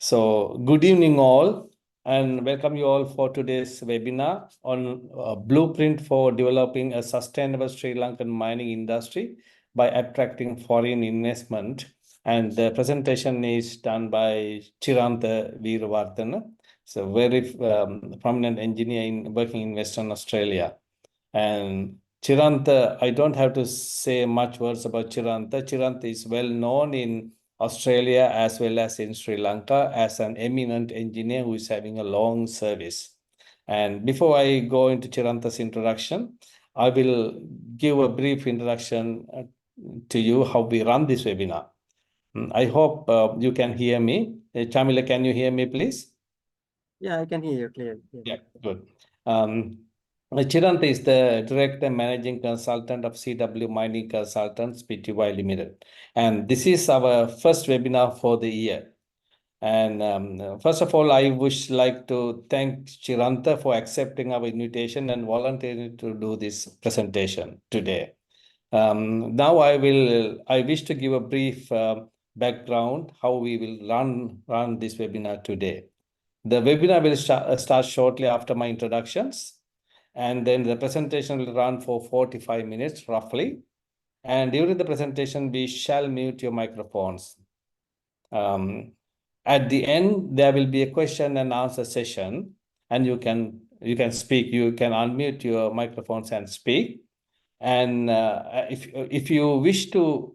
So good evening all, and welcome you all for today's webinar on blueprint for developing a sustainable Sri Lankan mining industry by attracting foreign investment. And the presentation is done by Chirantha Veeravardhana, so very prominent engineer working in Western Australia. And Chirantha, I don't have to say much words about Chirantha. Chirantha is well known in Australia as well as in Sri Lanka as an eminent engineer who is having a long service. And before I go into Chirantha's introduction, I will give a brief introduction to you how we run this webinar. I hope you can hear me. Chamila, can you hear me, please? Yeah, I can hear you clearly. Yeah, good. Chirantha is the Director and Managing Consultant of CW Mining Consultants Pty Limited. And this is our first webinar for the year. And first of all, I would like to thank Chirantha for accepting our invitation and volunteering to do this presentation today. Now I wish to give a brief background how we will run this webinar today. The webinar will start shortly after my introductions, and then the presentation will run for 45 minutes roughly. And during the presentation, we shall mute your microphones. At the end, there will be a question and answer session, and you can speak. You can unmute your microphones and speak. And if you wish to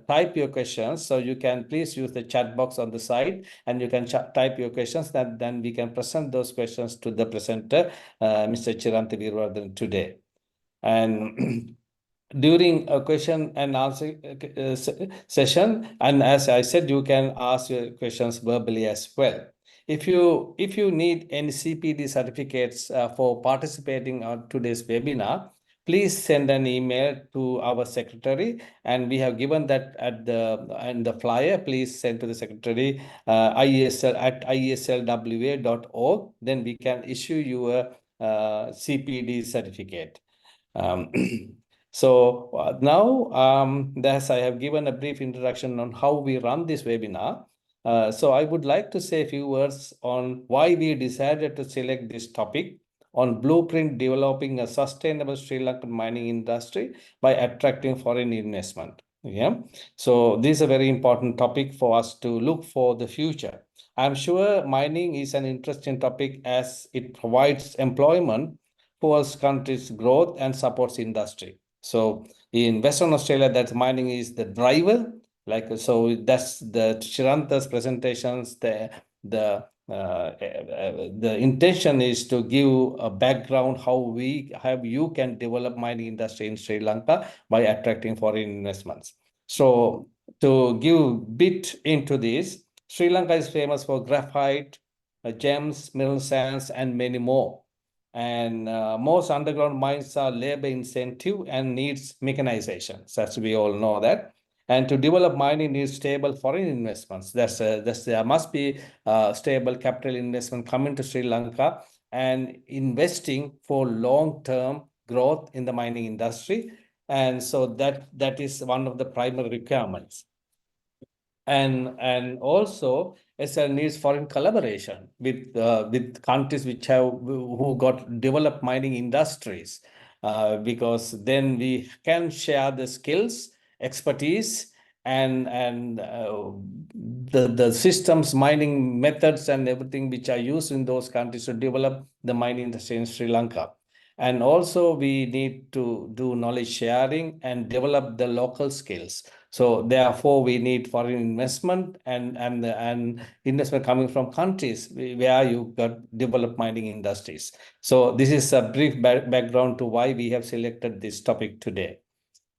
type your questions, so you can please use the chat box on the side, and you can type your questions. That then we can present those questions to the presenter, Mr. Chirantha Veeravardhana today. And during a question and answer session, and as I said, you can ask your questions verbally as well. If you need any CPD certificates for participating on today's webinar, please send an email to our secretary, and we have given that at the flyer. Please send to the secretary iesl@ieslwa.org. Then we can issue you a CPD certificate. So now, thus I have given a brief introduction on how we run this webinar. So I would like to say a few words on why we decided to select this topic on blueprint developing a sustainable Sri Lankan mining industry by attracting foreign investment. Yeah, so this is a very important topic for us to look for the future. I'm sure mining is an interesting topic as it provides employment for country's growth and supports industry. So in Western Australia, that mining is the driver. So that's the Chirantha's presentations. The intention is to give a background how you can develop mining industry in Sri Lanka by attracting foreign investments. So to give bit into this, Sri Lanka is famous for graphite, gems, mineral sands, and many more. And most underground mines are labor intensive and needs mechanization, as we all know that. And to develop mining needs stable foreign investments. There must be stable capital investment coming to Sri Lanka and investing for long-term growth in the mining industry. And so that is one of the primary requirements. And also SL needs foreign collaboration with countries who got developed mining industries, because then we can share the skills, expertise, and the systems, mining methods, and everything which are used in those countries to develop the mining industry in Sri Lanka. And also we need to do knowledge sharing and develop the local skills. So therefore, we need foreign investment and investment coming from countries where you got developed mining industries. So this is a brief background to why we have selected this topic today.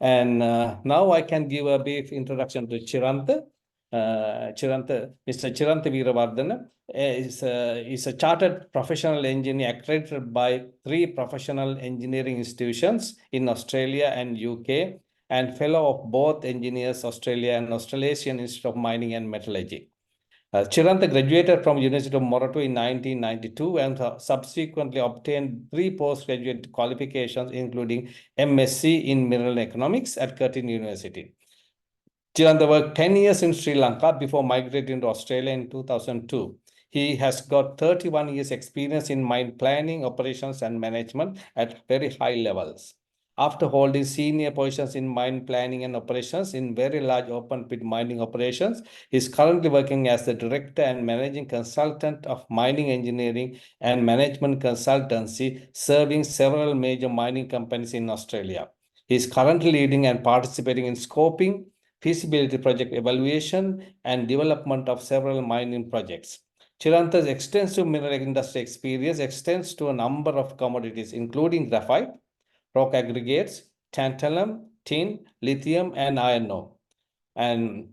And now I can give a brief introduction to Chirantha. Mr. Chirantha Veeravardhana is a chartered professional engineer accredited by 3 professional engineering institutions in Australia and UK, and fellow of both Engineers Australia and Australasian Institute of Mining and Metallurgy. Chirantha graduated from University of Morato in 1992 and subsequently obtained 3 postgraduate qualifications, including MSc in Mineral Economics at Curtin University. Chiranda worked 10 years in Sri Lanka before migrating to Australia in 2002. He has got 31 years experience in mine planning, operations, and management at very high levels. After holding senior positions in mine planning and operations in very large open pit mining operations, he is currently working as the director and managing consultant of mining engineering and management consultancy, serving several major mining companies in Australia. He is currently leading and participating in scoping, feasibility project evaluation, and development of several mining projects. Chiranta's extensive mineral industry experience extends to a number of commodities, including graphite, rock aggregates, tantalum, tin, lithium, and iron ore. And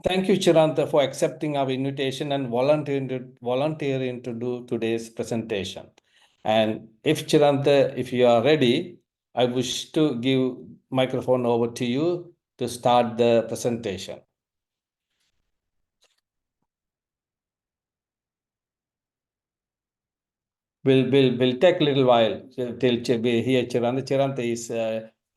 thank you, Chiranta, for accepting our invitation and volunteering to do today's presentation. And if Chiranta, if you are ready, I wish to give microphone over to you to start the presentation. Will take a little while till we hear Chiranta. Chiranta is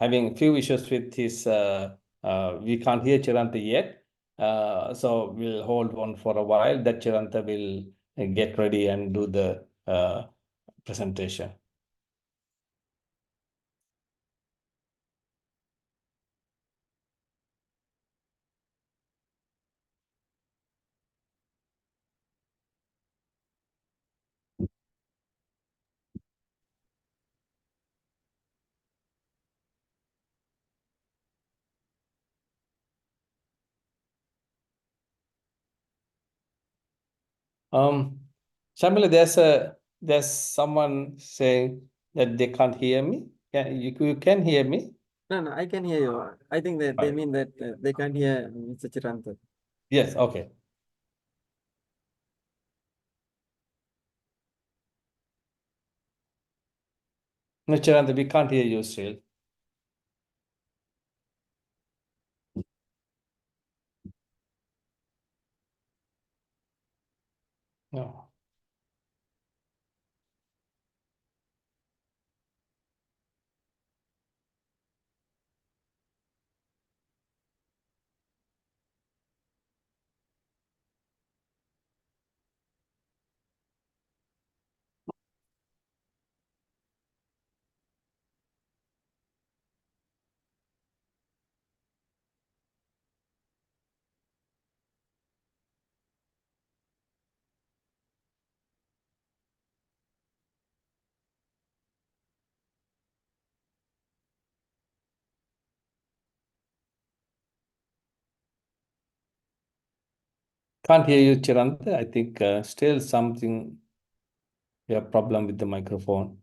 having few issues with his. We can't hear Chiranta yet, so we'll hold on for a while. That Chiranta will get ready and do the presentation. Shamila, there's someone saying that they can't hear me. You can hear me? No, no, I can hear you. I think that they Right. mean that they can't hear Mr. Chiranta. Yes. Okay. No, Chiranta, we can't hear you still. No. Can't hear you, Chiranta. I think still something, you have problem with the microphone.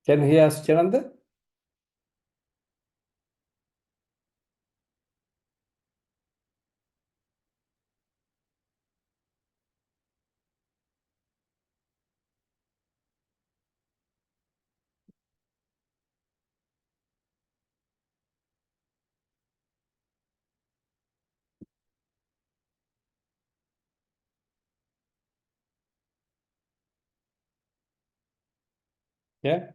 Can you hear us, Chiranta? Yeah.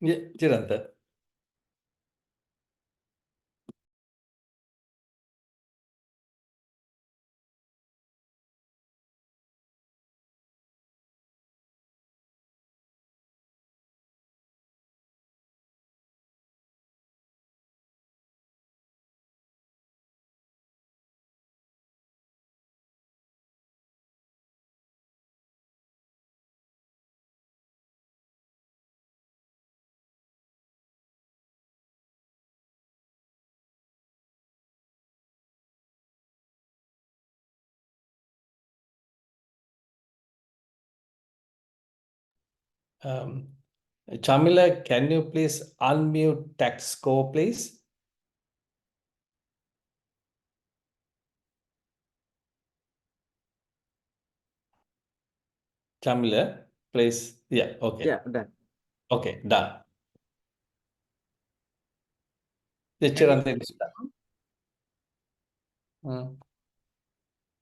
Yeah, Chiranta. Chamila, can you please unmute Taxco, please? Chamila, please. Yeah, okay. Yeah, done. Okay, done. Yeah, Can you, Chiranta, it is done.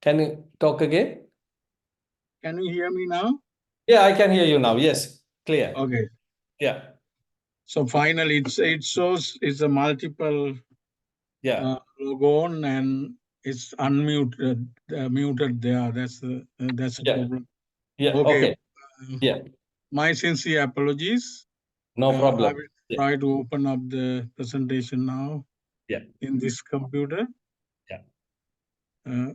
Can you talk again? can you hear me now? Yeah, I can hear you now. Yes, clear. Okay. Yeah, So finally, it shows it's a multiple yeah, logo on and it's unmuted, muted there. That's the yeah, problem. yeah. Okay. Okay, yeah, My sincere apologies. no I problem. will Yeah, try to open up the presentation now yeah, in this computer. yeah. Uh,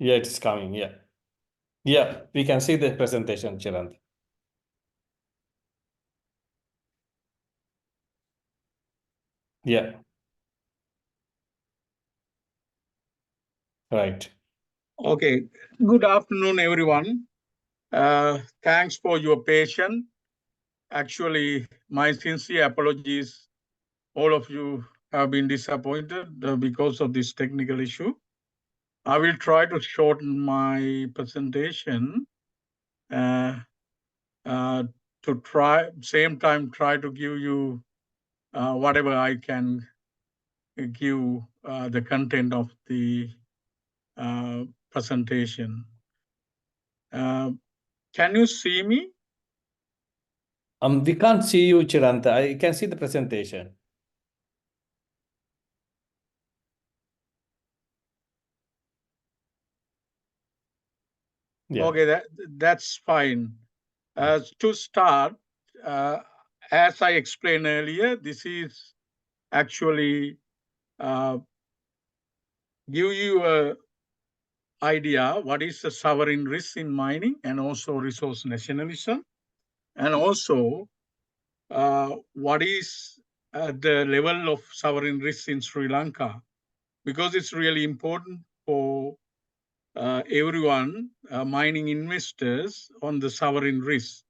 Yeah, it's coming. Yeah, yeah. We can see the presentation, Chiranta. Yeah, right. okay. Good afternoon, everyone. Thanks for your patience. Actually, my sincere apologies. All of you have been disappointed because of this technical issue. I will try to shorten my presentation to same time try to give you whatever I can give the content of the presentation. Can you see me? We can't see you, Chiranta. I can see the presentation. Yeah. Okay, that's fine. To start, as I explained earlier, this is actually give you a idea what is the sovereign risk in mining and also resource nationalism, and also what is the level of sovereign risk in Sri Lanka, because it's really important for everyone, mining investors, on the sovereign risk.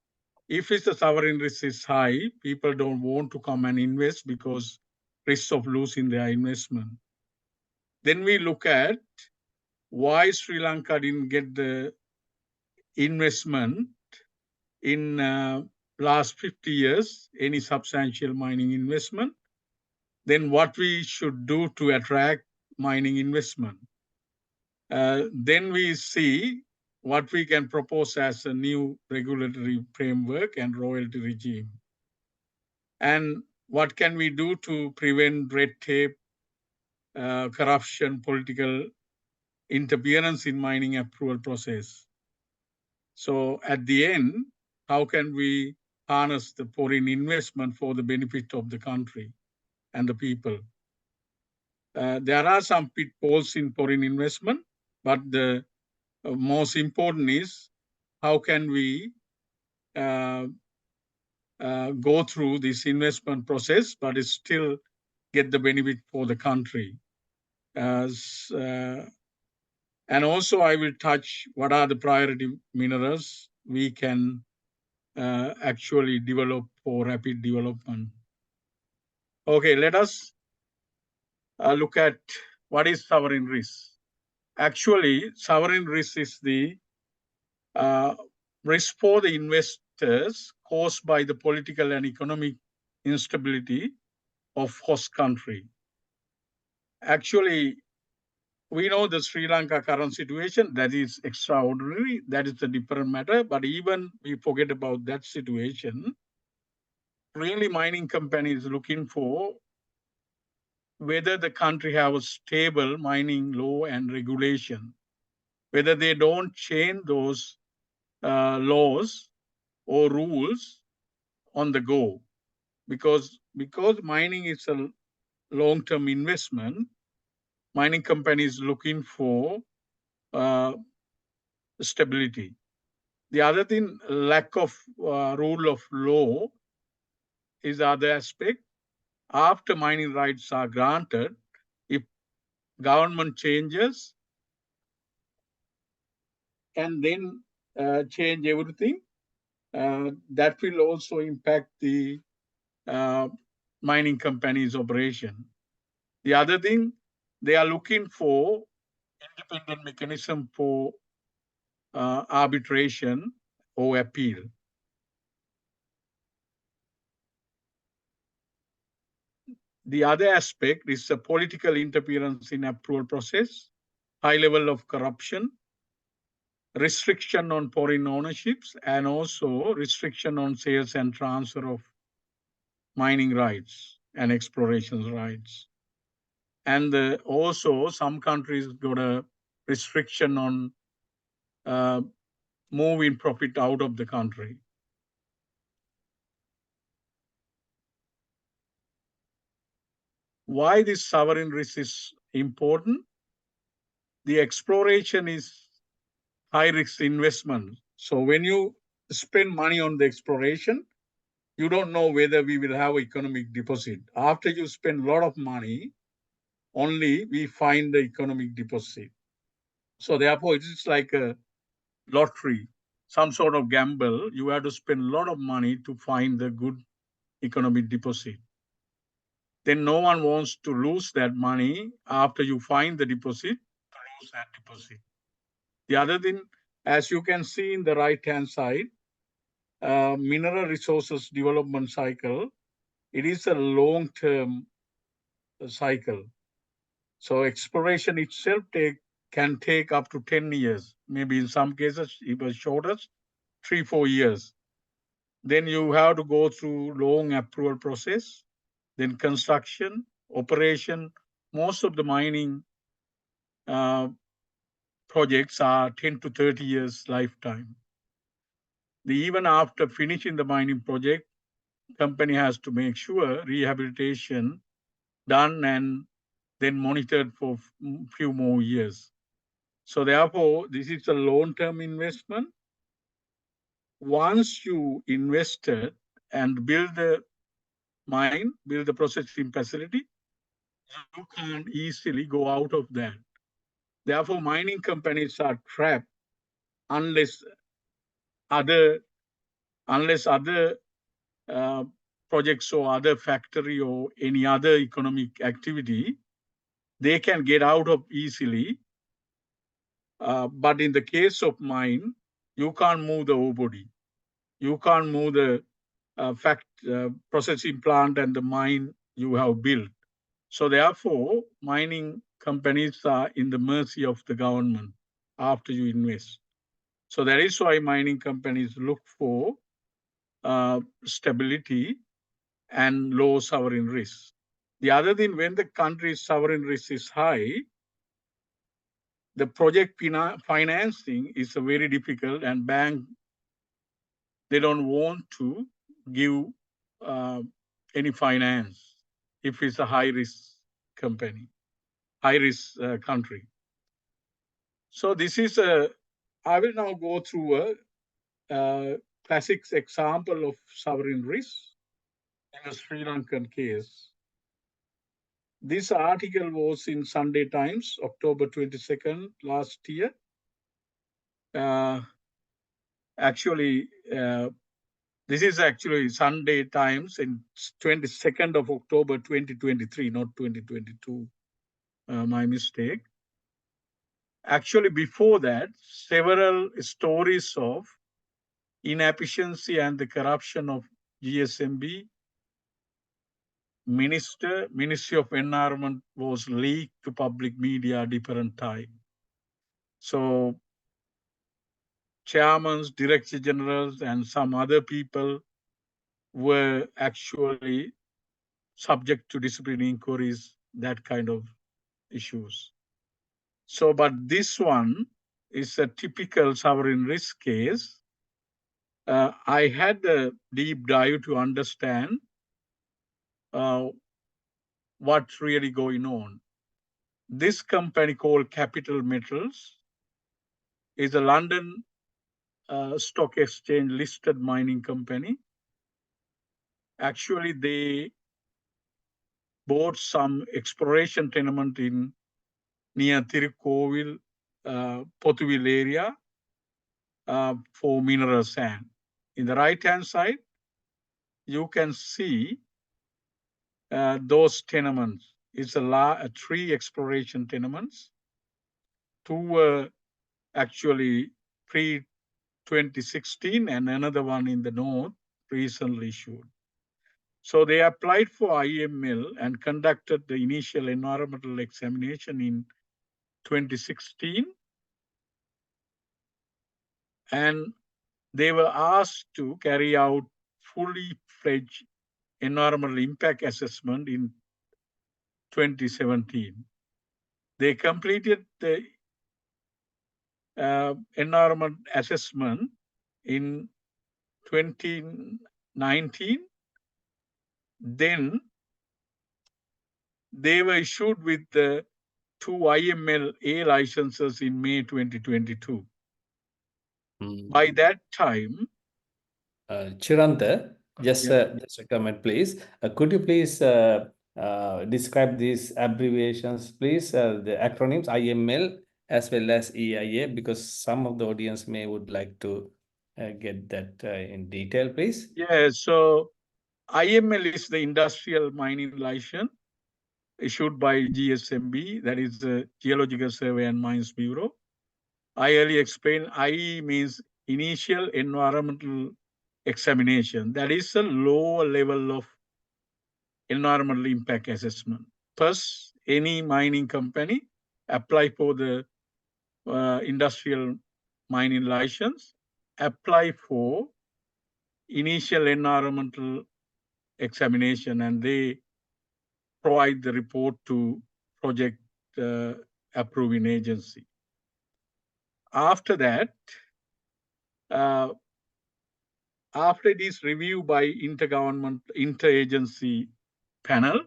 If it's the sovereign risk is high, people don't want to come and invest because risk of losing their investment. Then we look at why Sri Lanka didn't get the investment in last 50 years, any substantial mining investment. Then what we should do to attract mining investment. Then we see what we can propose as a new regulatory framework and royalty regime. And what can we do to prevent red tape, corruption, political interference in mining approval process. So at the end, how can we harness the foreign investment for the benefit of the country and the people? There are some pitfalls in foreign investment, but the most important is how can we go through this investment process, but still get the benefit for the country. As And also I will touch what are the priority minerals we can actually develop for rapid development. Okay, let us look at what is sovereign risk. Actually, sovereign risk is the risk for the investors caused by the political and economic instability of host country. Actually, we know the Sri Lanka current situation, that is extraordinary, that is a different matter, but even we forget about that situation, really mining companies looking for whether the country have a stable mining law and regulation, whether they don't change those laws or rules on the go, because mining is a long-term investment. Mining companies looking for stability. The other thing, lack of rule of law is the other aspect. After mining rights are granted, if government changes and then change everything, that will also impact the mining company's operation. The other thing, they are looking for independent mechanism for arbitration or appeal. The other aspect is the political interference in approval process, high level of corruption, restriction on foreign ownerships, and also restriction on sales and transfer of mining rights and exploration rights. And also some countries got a restriction on moving profit out of the country. Why this sovereign risk is important? The exploration is high risk investment. So when you spend money on the exploration, you don't know whether we will have economic deposit. After you spend a lot of money, only we find the economic deposit. So therefore, it's like a lottery, some sort of gamble. You have to spend a lot of money to find the good economic deposit. Then no one wants to lose that money after you find the deposit, to lose that deposit. The other thing, as you can see in the right-hand side, mineral resources development cycle, it is a long-term cycle. So exploration itself can take up to 10 years, maybe in some cases even shorter, 3-4 years. Then you have to go through long approval process, then construction, operation. Most of the mining projects are 10 to 30 years lifetime. Even after finishing the mining project, company has to make sure rehabilitation done and then monitored for a few more years. So therefore, this is a long-term investment. Once you invested and build the mine, build the processing facility, you can't easily go out of that. Therefore, mining companies are trapped unless other projects or other factory or any other economic activity, they can get out of easily. But in the case of mine, you can't move the ore body. You can't move the processing plant and the mine you have built. So therefore, mining companies are in the mercy of the government after you invest. So that is why mining companies look for stability and low sovereign risk. The other thing, when the country's sovereign risk is high, the project financing is very difficult, and bank, they don't want to give any finance if it's a high risk company, high risk country. So this is I will now go through a classic example of sovereign risk in the Sri Lankan case. This article was in Sunday Times, October 22nd last year. Actually, this is actually Sunday Times in 22nd of October 2023, not 2022. My mistake. Actually, before that, several stories of inefficiency and the corruption of GSMB Ministry of Environment was leaked to public media at different time. So chairmans, director generals, and some other people were actually subject to disciplinary inquiries, that kind of issues. So, but this one is a typical sovereign risk case. I had a deep dive to understand what's really going on. This company called Capital Metals is a London stock exchange listed mining company. Actually, they bought some exploration tenement in near Tirukkovil, Potuvil area for mineral sand. In the right-hand side, you can see those tenements. It's a three exploration tenements. Two were actually pre-2016 and another one in the north recently issued. So they applied for IML and conducted the initial environmental examination in 2016. And they were asked to carry out fully fledged environmental impact assessment in 2017. They completed the environment assessment in 2019. Then they were issued with the 2 IML A licenses in May 2022. By that time, Chiranta, just a comment, please. Could you please describe these abbreviations, please, the acronyms IML as well as EIA, because some of the audience would like to get that in detail, please. Yeah, so IML is the industrial mining license issued by GSMB, that is the Geological Survey and Mines Bureau. I earlier explained IE means initial environmental examination. That is a lower level of environmental impact assessment. Plus, any mining company apply for the industrial mining license, apply for initial environmental examination, and they provide the report to project approving agency. After that, after it is reviewed by interagency panel,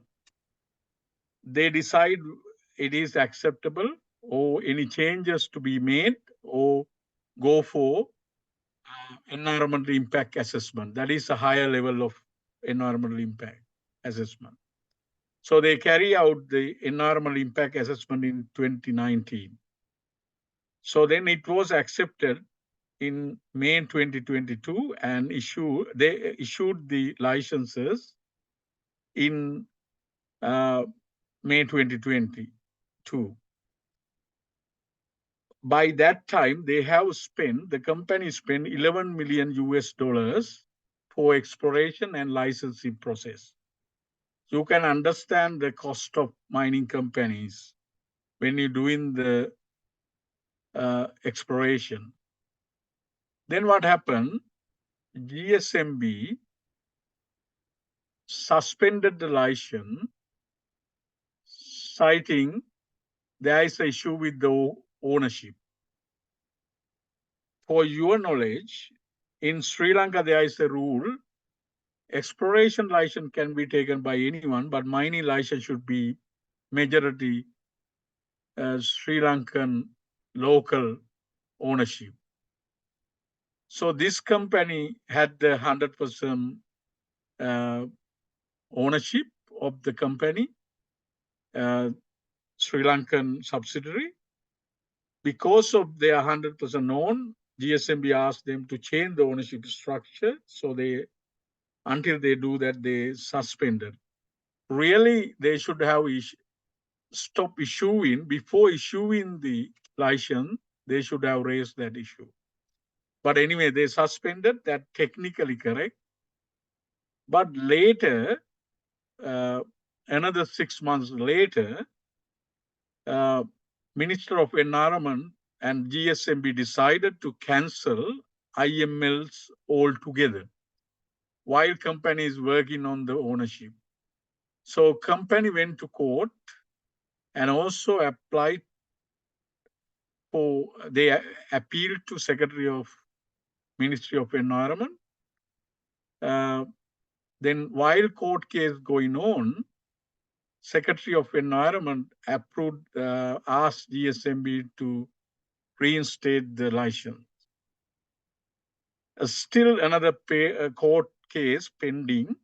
they decide it is acceptable or any changes to be made or go for environmental impact assessment. That is a higher level of environmental impact assessment. So they carry out the environmental impact assessment in 2019. So then it was accepted in May 2022 and they issued the licenses in May 2022. By that time, the company spent 11 million US dollars for exploration and licensing process. You can understand the cost of mining companies when you're doing the exploration. Then what happened? GSMB suspended the license, citing there is an issue with the ownership. For your knowledge, in Sri Lanka, there is a rule, exploration license can be taken by anyone, but mining license should be majority Sri Lankan local ownership. So this company had the 100% ownership of the company. Sri Lankan subsidiary. Because of their 100% own, GSMB asked them to change the ownership structure. So until they do that, they suspended. Really, they should have stop issuing, before issuing the license, they should have raised that issue. But anyway, they suspended that, technically correct. But later, another 6 months later, Minister of Environment and GSMB decided to cancel IMLs altogether, while company is working on the ownership. So company went to court and also applied they appealed to Secretary of Ministry of Environment. Then while court case going on, Secretary of Environment asked GSMB to reinstate the license. Still another court case pending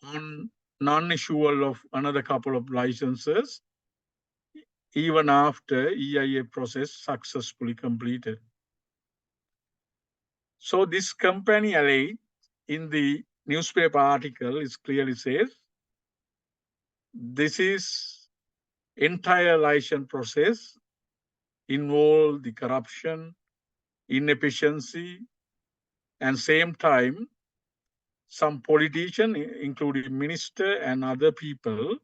on non-issual of another couple of licenses, even after EIA process successfully completed. So this company alleged in the newspaper article, it clearly says, this is entire license process involve the corruption, inefficiency, and same time, some politician, including minister and other people,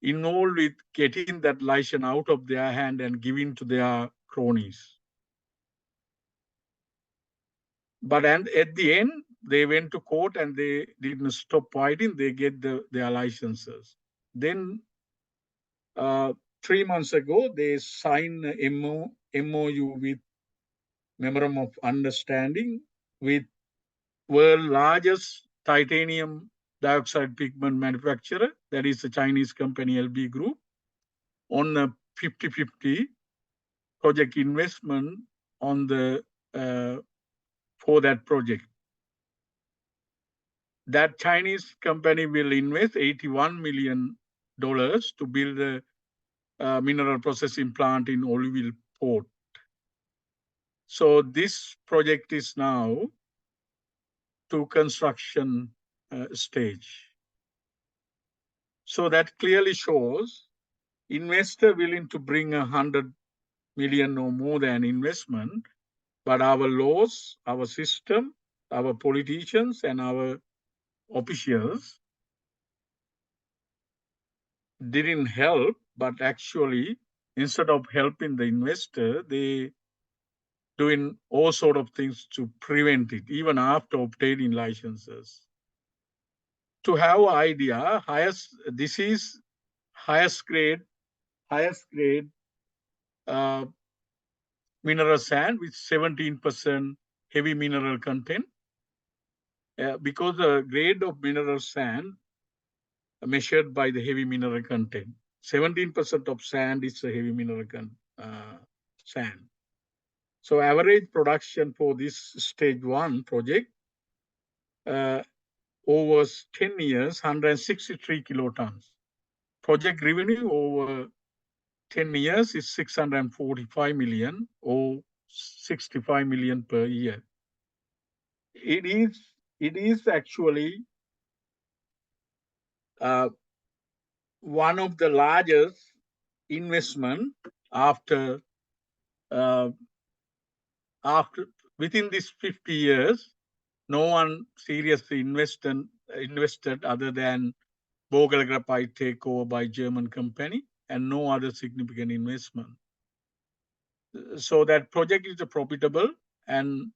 involved with getting that license out of their hand and giving to their cronies. But at the end, they went to court and they didn't stop fighting. They get their licenses. Then 3 months ago, they signed a MOU with Memorandum of Understanding with world largest titanium dioxide pigment manufacturer, that is the Chinese company LB Group, on a 50-50 project investment on for that project. That Chinese company will invest $81 million to build a mineral processing plant in Oliville Port. So this project is now to construction stage. So that clearly shows investor willing to bring 100 million or more than investment, but our laws, our system, our politicians and our officials didn't help, but actually instead of helping the investor, they doing all sort of things to prevent it, even after obtaining licenses. To have an idea, this is highest grade mineral sand with 17% heavy mineral content. Because the grade of mineral sand measured by the heavy mineral content, 17% of sand is a heavy mineral sand. So average production for this stage 1 project over 10 years, 163 kilotons. Project revenue over 10 years is 645 million or 65 million per year. It is actually one of the largest investment after within these 50 years. No one seriously invested other than Vogel Graphite takeover by German company and no other significant investment. So that project is profitable and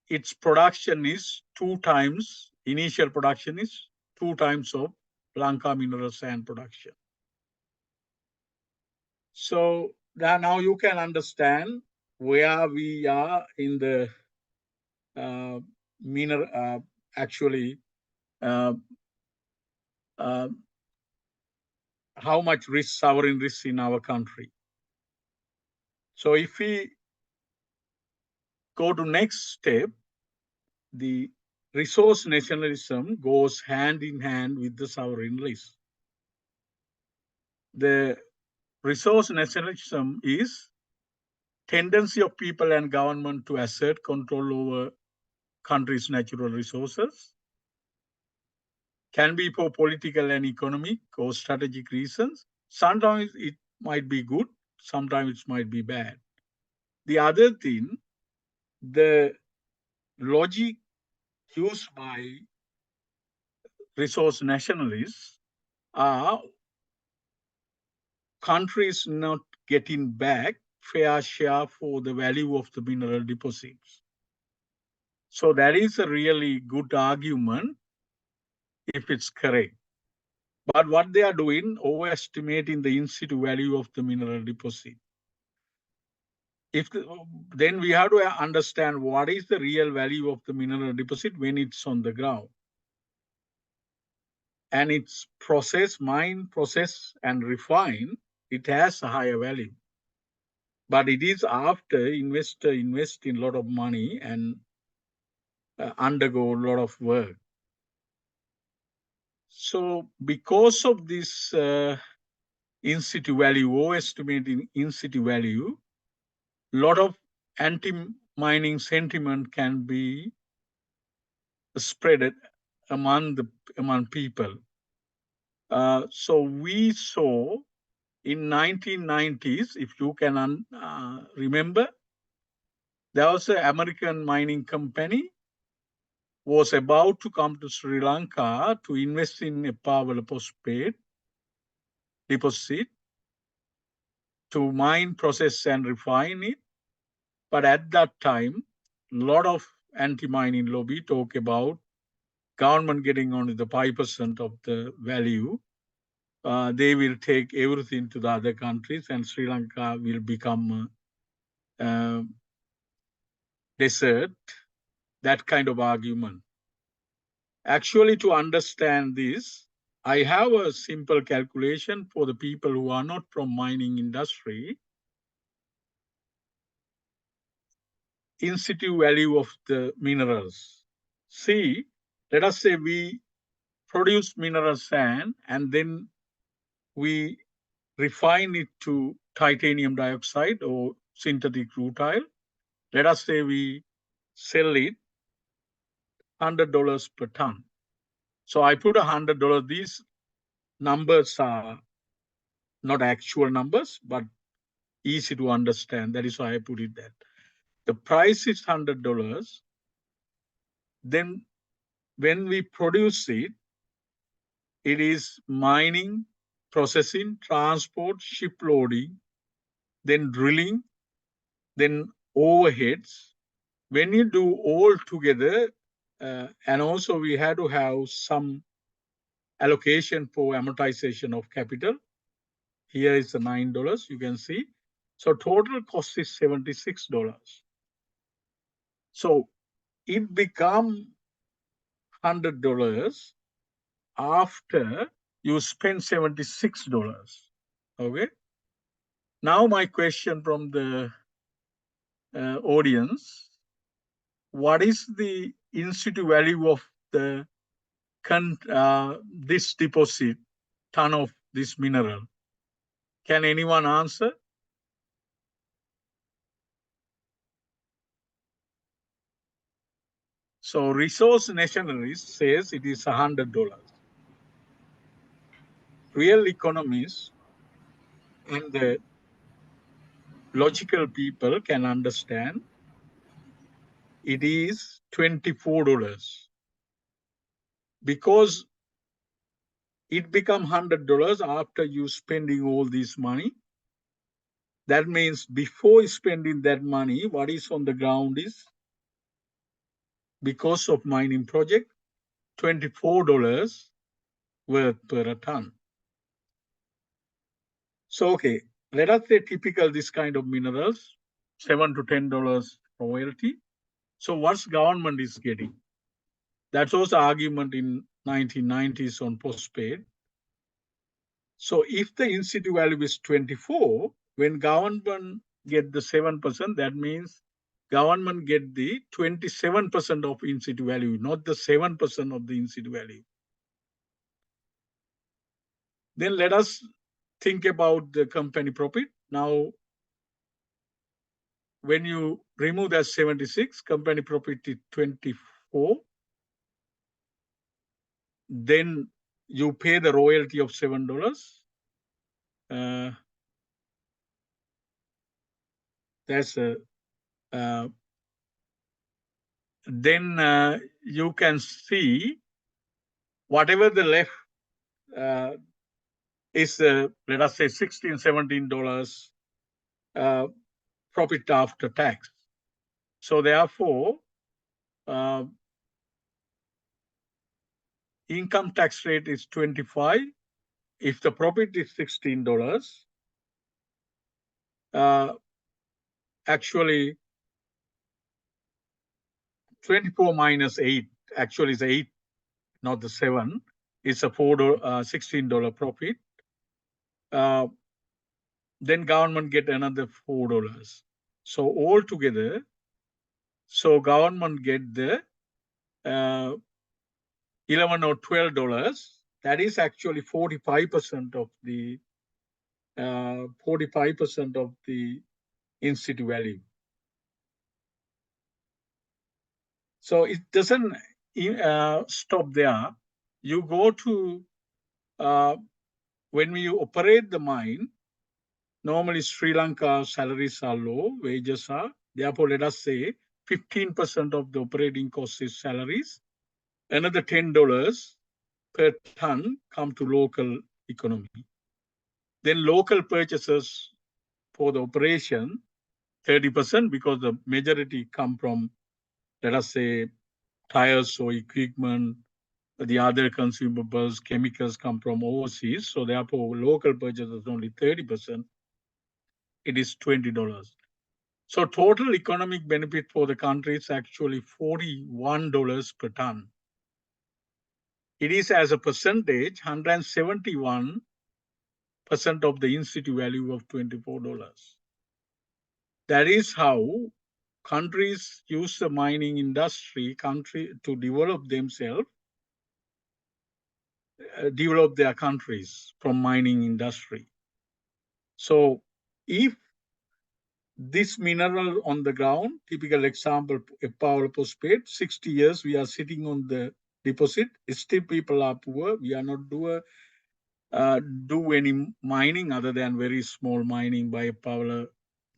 its production is 2 times, initial production is 2 times of Lankan mineral sand production. So now you can understand where we are in the how much sovereign risk in our country. So if we go to next step, the resource nationalism goes hand in hand with the sovereign risk. the resource nationalism is tendency of people and government to assert control over country's natural resources, can be for political and economic or strategic reasons. Sometimes it might be good, sometimes it might be bad. The other thing, the logic used by resource nationalists are countries not getting back fair share for the value of the mineral deposits. So that is a really good argument if it's correct. But what they are doing, overestimating the in-situ value of the mineral deposit. Then we have to understand what is the real value of the mineral deposit when it's on the ground. And it's processed, mined, processed, and refined, it has a higher value. But it is after investor invest in a lot of money and undergo a lot of work. So because of this in-situ value, overestimating in-situ value, a lot of anti-mining sentiment can be spread among people. So we saw in 1990s, if you can remember, there was an American mining company was about to come to Sri Lanka to invest in a power phosphate deposit to mine, process, and refine it. But at that time, a lot of anti-mining lobby talk about government getting only the 5% of the value. They will take everything to the other countries and Sri Lanka will become desert, that kind of argument. Actually, to understand this, I have a simple calculation for the people who are not from mining industry. In-situ value of the minerals. See, let us say we produce mineral sand and then we refine it to titanium dioxide or synthetic rutile. Let us say we sell it $100 per ton. So I put $100. These numbers are not actual numbers, but easy to understand. That is why I put it there. The price is $100. Then when we produce it, it is mining, processing, transport, ship loading, then drilling, then overheads. When you do all together, and also we had to have some allocation for amortization of capital. Here is the $9, you can see. So total cost is $76. So it becomes $100 after you spend $76. Okay. Now my question from the audience: what is the in-situ value of the this deposit, ton of this mineral? Can anyone answer? So resource nationalist says it is $100. Real economists and the logical people can understand it is $24 because it becomes $100 after you spending all this money. That means before spending that money, what is on the ground is, because of mining project, $24 worth per ton. So, okay, let us say typical this kind of minerals, $7 to $10 royalty. So what's government is getting? That was the argument in 1990s on phosphate. So if the in-situ value is 24, when government get the 7%, that means government get the 27% of in-situ value, not the 7% of the in-situ value. Then let us think about the company profit. Now, when you remove that 76, company profit is 24. Then you pay the royalty of $7. That's a then you can see whatever the left is let us say $16-17 profit after tax. So therefore, income tax rate is 25. If the profit is $16, actually 24 minus 8 actually is 8, not the 7. It's a $16 profit. Then government get another $4. So altogether, so government get the $11 or $12. That is actually 45% of the 45% of the in-situ value. So it doesn't stop there. You go to when you operate the mine. Normally, Sri Lanka salaries are low, wages are. Therefore, let us say 15% of the operating cost is salaries. Another $10 per ton come to local economy. Then local purchases for the operation, 30%, because the majority come from, let us say, tires or equipment. The other consumables, chemicals come from overseas. So therefore, local purchases only 30%. It is $20. So total economic benefit for the country is actually $41 per ton. It is as a percentage, 171% of the in-situ value of $24. That is how countries use the mining industry to develop themselves, develop their countries from mining industry. So if this mineral on the ground, typical example, power phosphate, 60 years we are sitting on the deposit. Still people are poor. We are not do any mining other than very small mining by power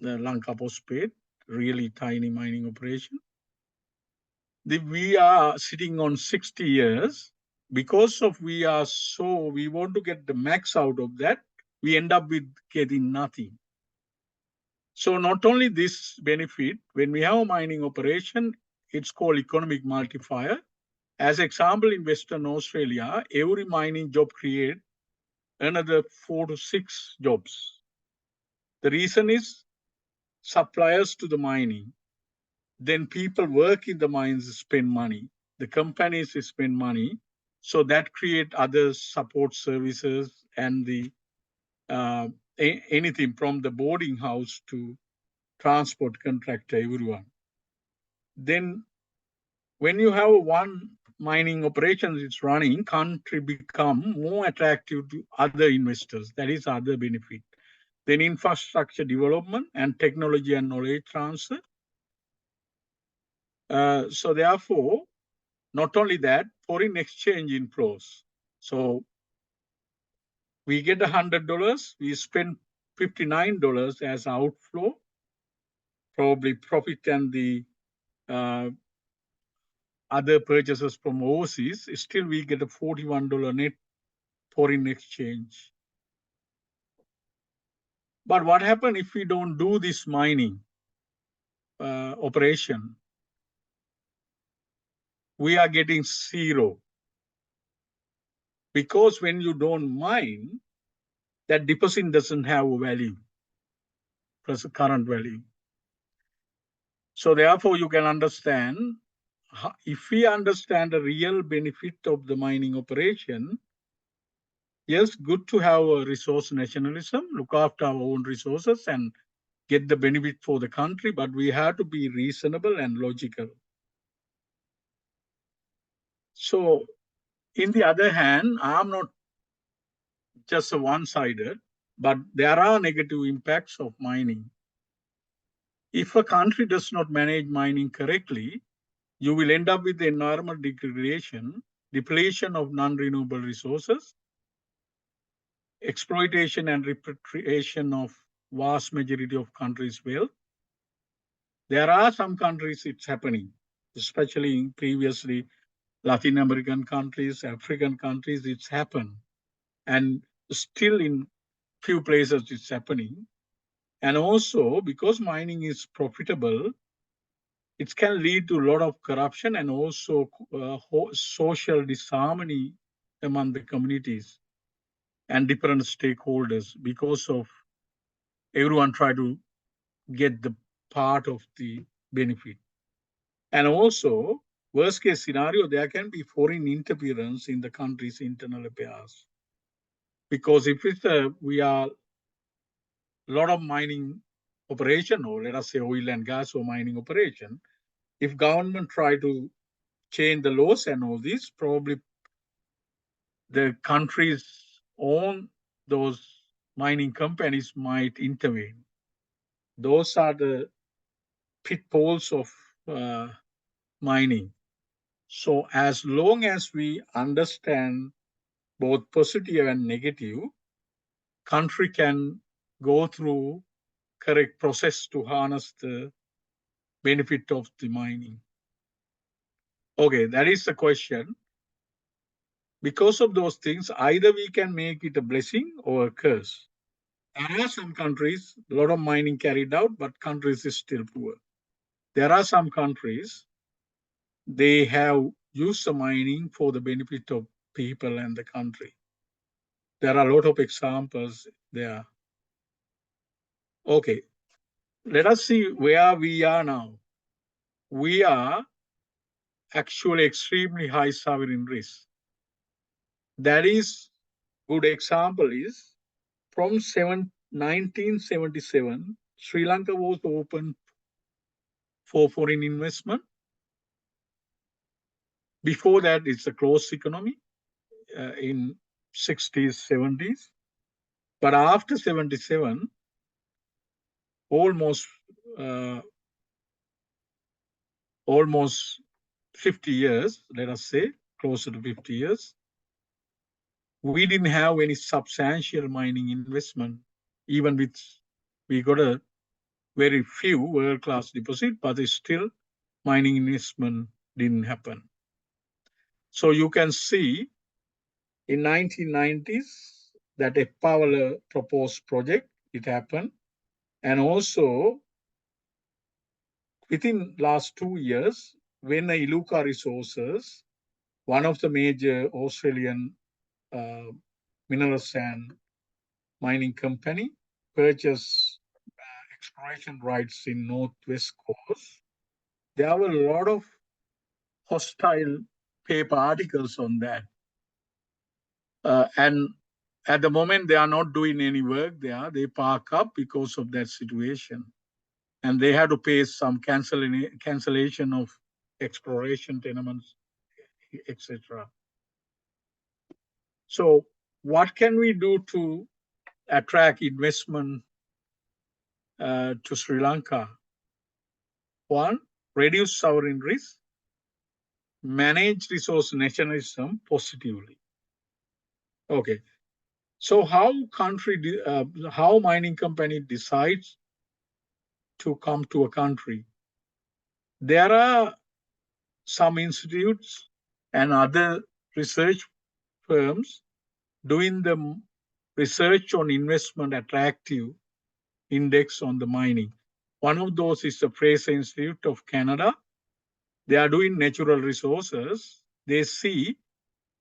Lankan phosphate, really tiny mining operation. We are sitting on 60 years. Because of we want to get the max out of that, we end up with getting nothing. So not only this benefit, when we have a mining operation, it's called economic multiplier. As example, in Western Australia, every mining job creates another 4 to 6 jobs. The reason is suppliers to the mining. Then people work in the mines spend money. The companies spend money. So that create other support services and the anything from the boarding house to transport contractor, everyone. Then when you have one mining operations it's running, country become more attractive to other investors. That is other benefit. Then infrastructure development and technology and knowledge transfer. So therefore, not only that, foreign exchange inflows. So we get $100, we spend $59 as outflow, probably profit and the other purchases from overseas, still we get a $41 net foreign exchange. But what happens if we don't do this mining operation? We are getting zero. Because when you don't mine, that deposit doesn't have a value, plus a current value. So therefore, you can understand, if we understand the real benefit of the mining operation, yes, good to have a resource nationalism, look after our own resources and get the benefit for the country, but we have to be reasonable and logical. So, in the other hand, I'm not just a one-sided. but there are negative impacts of mining. If a country does not manage mining correctly, you will end up with environmental degradation, depletion of non-renewable resources, exploitation and repatriation of vast majority of countries' wealth. There are some countries it's happening, especially previously Latin American countries, African countries, it's happened. And still in few places it's happening. And also because mining is profitable, it can lead to a lot of corruption and also social disharmony among the communities and different stakeholders because of everyone try to get the part of the benefit. And also, worst case scenario, there can be foreign interference in the country's internal affairs. Because if it's we are a lot of mining operation, or let us say oil and gas or mining operation, if government try to change the laws and all this, probably the countries own those mining companies might intervene. Those are the pitfalls of mining. So as long as we understand both positive and negative, country can go through correct process to harness the benefit of the mining. Okay, that is the question. Because of those things, either we can make it a blessing or a curse. There are some countries, a lot of mining carried out, but countries is still poor. There are some countries, they have used the mining for the benefit of people and the country. There are a lot of examples there. Okay, let us see where we are now. We are actually extremely high sovereign risk. That is, good example is from 1977, Sri Lanka was open for foreign investment. Before that, it's a closed economy in 60s, 70s. But after 77, almost 50 years, let us say, closer to 50 years, we didn't have any substantial mining investment, even with, we got a very few world-class deposit, but still mining investment didn't happen. So you can see in 1990s that a Powell proposed project, it happened. And also within last 2 years, when the Iluka Resources, one of the major Australian mineral sand mining company, purchased exploration rights in Northwest Coast, there were a lot of hostile paper articles on that. And at the moment, they are not doing any work there. They park up because of that situation. And they had to pay some cancellation of exploration tenements, etc. So what can we do to attract investment to Sri Lanka? One, reduce sovereign risk, manage resource nationalism positively. Okay, so how mining company decides to come to a country? There are some institutes and other research firms doing the research on investment attractive index on the mining. One of those is the Fraser Institute of Canada. They are doing natural resources. They see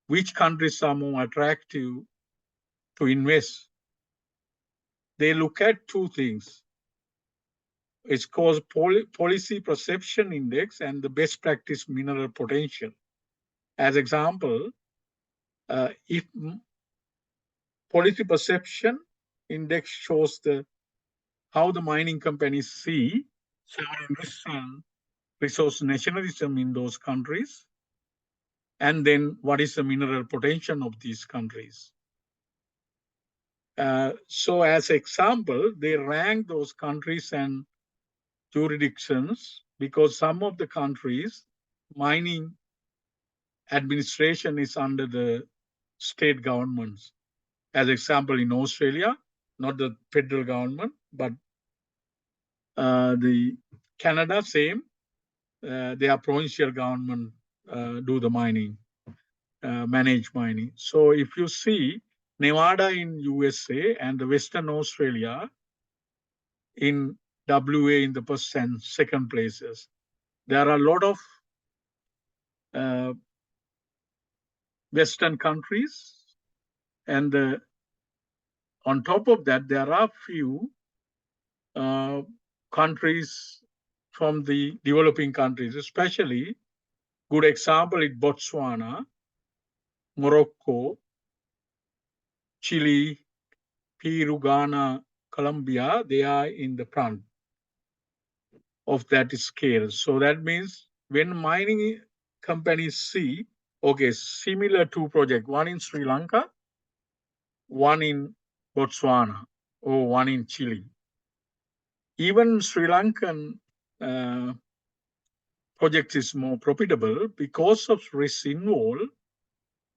which countries are more attractive to invest. They look at two things. It's called policy perception index and the best practice mineral potential. As example, if policy perception index shows how the mining companies see sovereign risk and resource nationalism in those countries, and then what is the mineral potential of these countries. So as example, they rank those countries and jurisdictions because some of the countries, mining administration is under the state governments. As example, in Australia, not the federal government, but the Canada, same. Their provincial government do the mining, manage mining. So if you see Nevada in USA and the Western Australia in WA in the first and second places, there are a lot of Western countries, and on top of that, there are few countries from the developing countries, especially good example in Botswana, Morocco, Chile, Peru, Ghana, Colombia. They are in the front of that scale. So that means when mining companies see, okay, similar two projects, one in Sri Lanka, one in Botswana, or one in Chile. Even Sri Lankan project is more profitable because of risk involved.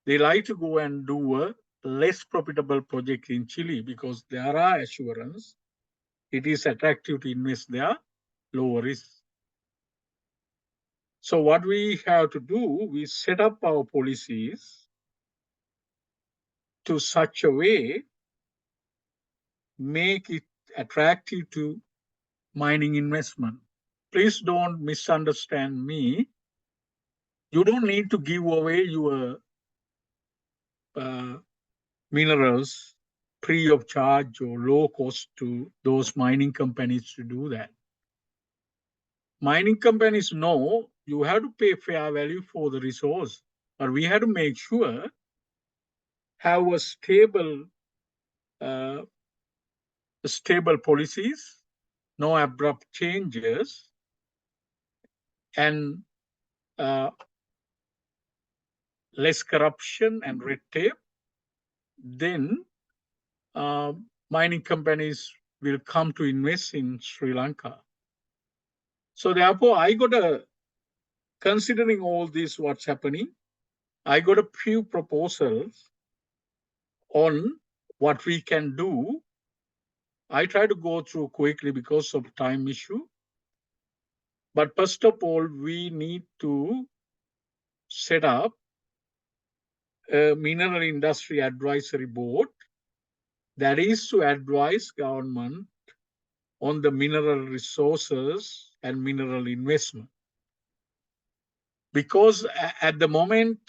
They like to go and do a less profitable project in Chile because there are assurance it is attractive to invest there, lower risk. So what we have to do, we set up our policies to such a way, make it attractive to mining investment. Please don't misunderstand me. You don't need to give away your minerals free of charge or low cost to those mining companies to do that. Mining companies know you have to pay fair value for the resource, but we have to make sure have a stable policies, no abrupt changes, and less corruption and red tape. Then mining companies will come to invest in Sri Lanka. So therefore, considering all this, what's happening, I got a few proposals on what we can do. I try to go through quickly because of time issue. But first of all, we need to set up a mineral industry advisory board that is to advise government on the mineral resources and mineral investment. Because at the moment,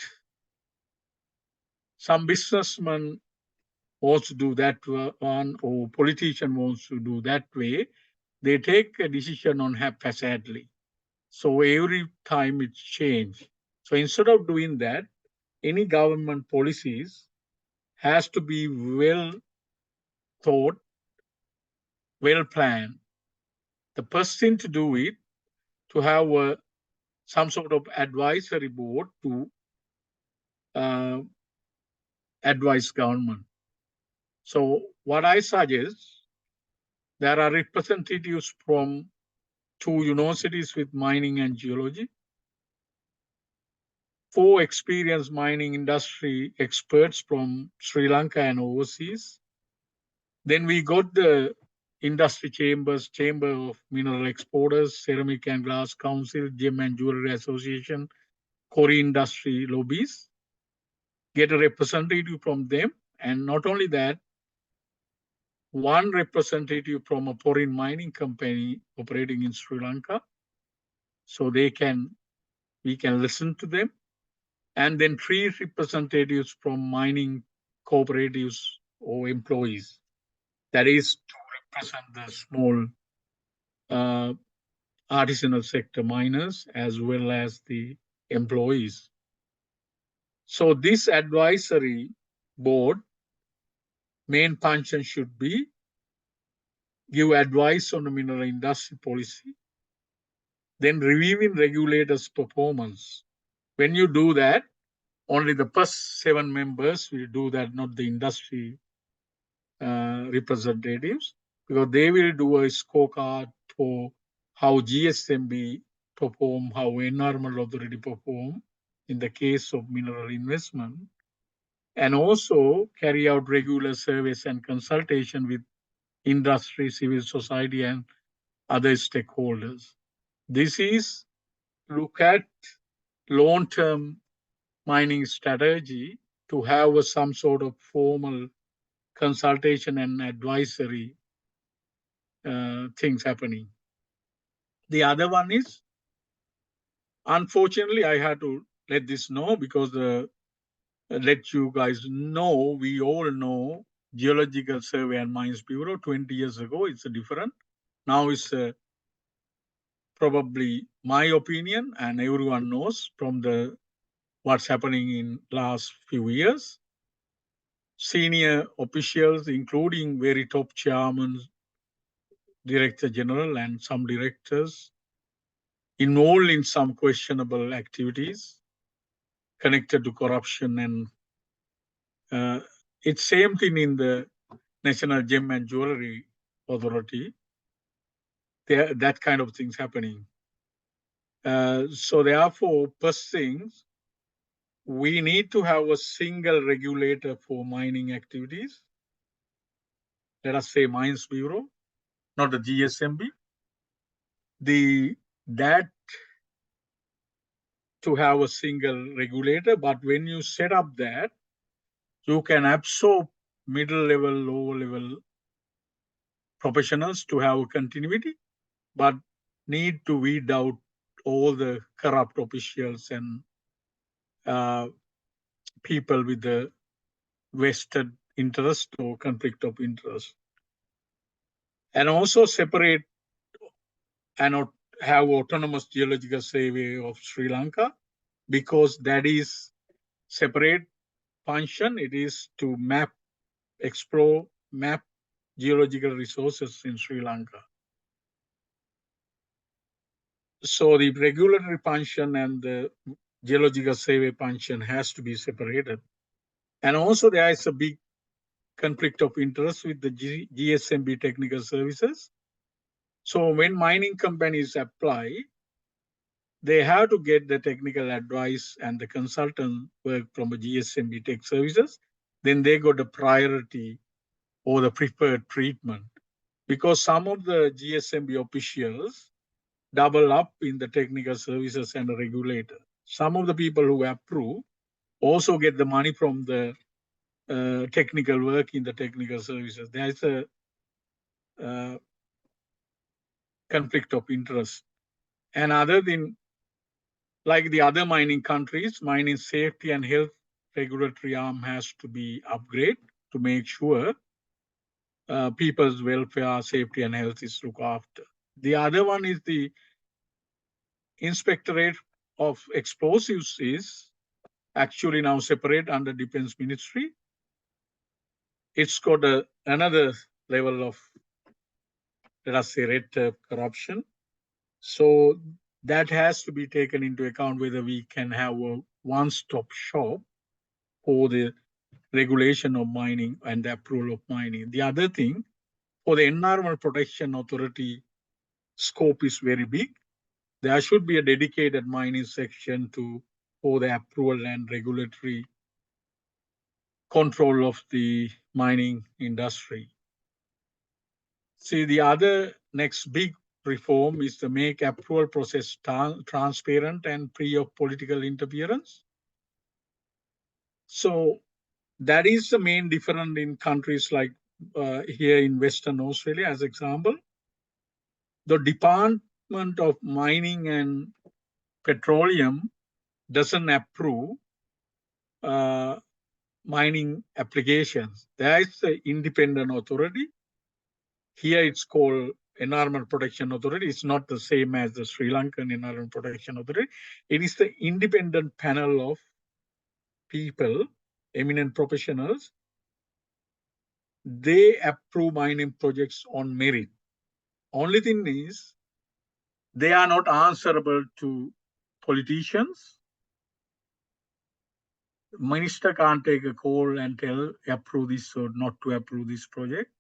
some businessman wants to do that one, or politician wants to do that way, they take a decision on haphazardly. So every time it's changed. So instead of doing that, any government policies has to be well thought, well planned. The first thing to do it, to have some sort of advisory board to advise government. So what I suggest, there are representatives from 2 universities with mining and geology, 4 experienced mining industry experts from Sri Lanka and overseas. Then we got the industry chambers, Chamber of Mineral Exporters, Ceramic and Glass Council, Gem and Jewelry Association, Quarry Industry Lobbies. Get a representative from them. And not only that, one representative from a foreign mining company operating in Sri Lanka. So we can listen to them. And then 3 representatives from mining cooperatives or employees. That is to represent the small artisanal sector miners as well as the employees. So this advisory board main function should be give advice on the mineral industry policy, then reviewing regulators' performance. When you do that, only the first 7 members will do that, not the industry representatives, because they will do a scorecard for how GSMB perform, how Environmental Authority perform in the case of mineral investment, and also carry out regular surveys and consultation with industry, civil society, and other stakeholders. This is look at long-term mining strategy to have some sort of formal consultation and advisory things happening. The other one is, unfortunately, I had to let this know because let you guys know, we all know Geological Survey and Mines Bureau 20 years ago, it's a different. Now it's probably my opinion, and everyone knows from the what's happening in last few years. Senior officials, including very top chairmen, director general, and some directors, involved in some questionable activities connected to corruption, and it's same thing in the National Gem and Jewelry Authority. That kind of things happening. So therefore, first things, we need to have a single regulator for mining activities. Let us say Mines Bureau, not the GSMB. That to have a single regulator, but when you set up that, you can absorb middle level, lower level professionals to have continuity, but need to weed out all the corrupt officials and people with the vested interest or conflict of interest. And also separate and have autonomous geological survey of Sri Lanka, because that is separate function. It is to map, explore, map geological resources in Sri Lanka. So the regulatory function and the geological survey function has to be separated. And also there is a big conflict of interest with the GSMB technical services. So when mining companies apply, they have to get the technical advice and the consultant work from the GSMB tech services. Then they got the priority or the preferred treatment, because some of the GSMB officials double up in the technical services and the regulator. Some of the people who approve also get the money from the technical work in the technical services. There is a conflict of interest. And other than, like the other mining countries, mining safety and health regulatory arm has to be upgraded to make sure people's welfare, safety, and health is looked after. The other one is the Inspectorate of Explosives is actually now separate under Defense Ministry. It's got another level of, let us say, red tape corruption. So that has to be taken into account whether we can have a one-stop shop for the regulation of mining and the approval of mining. The other thing, for the Environmental Protection Authority, scope is very big. There should be a dedicated mining section for the approval and regulatory control of the mining industry. See, the other next big reform is to make approval process transparent and free of political interference. So that is the main difference in countries like here in Western Australia, as example. The Department of Mining and Petroleum doesn't approve mining applications. There is an independent authority. Here it's called Environment Protection Authority. It's not the same as the Sri Lankan Environment Protection Authority. It is the independent panel of people, eminent professionals. They approve mining projects on merit. Only thing is, they are not answerable to politicians Minister can't take a call and tell approve this or not to approve this project.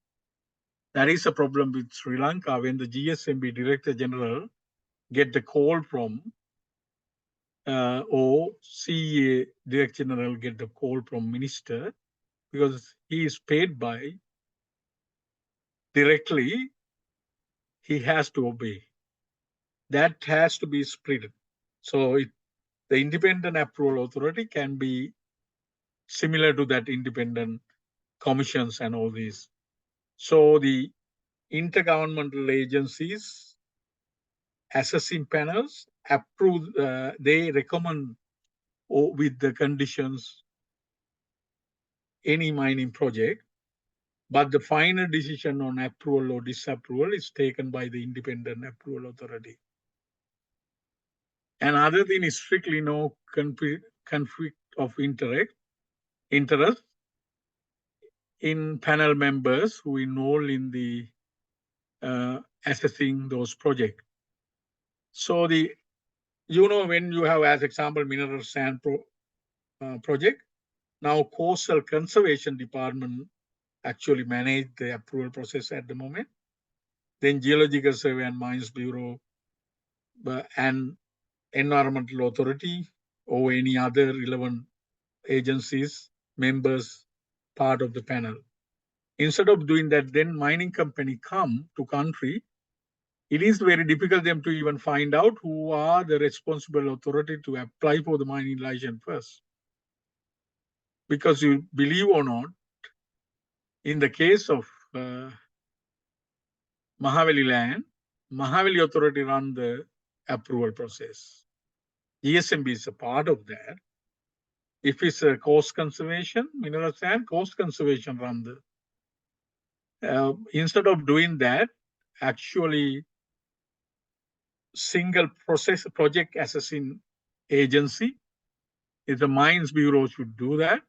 That is a problem with Sri Lanka when the GSMB Director General get the call from or CEA Director General get the call from Minister, because he is paid by directly, he has to obey. That has to be split. So the independent approval authority can be similar to that independent commissions and all these. So the intergovernmental agencies, assessing panels approve, they recommend with the conditions any mining project, but the final decision on approval or disapproval is taken by the independent approval authority. Another thing is strictly no conflict of interest in panel members who involved in the assessing those projects. So when you have, as example, mineral sand project, now Coastal Conservation Department actually manage the approval process at the moment. Then Geological Survey and Mines Bureau and Environmental Authority or any other relevant agencies, members, part of the panel. Instead of doing that, then mining company come to country. It is very difficult them to even find out who are the responsible authority to apply for the mining license first. Because you believe or not, in the case of Mahaveli land, Mahaveli authority run the approval process. GSMB is a part of that. If it's a coast conservation, mineral sand, coast conservation run the. Instead of doing that, actually single process project assessing agency, if the Mines Bureau should do that,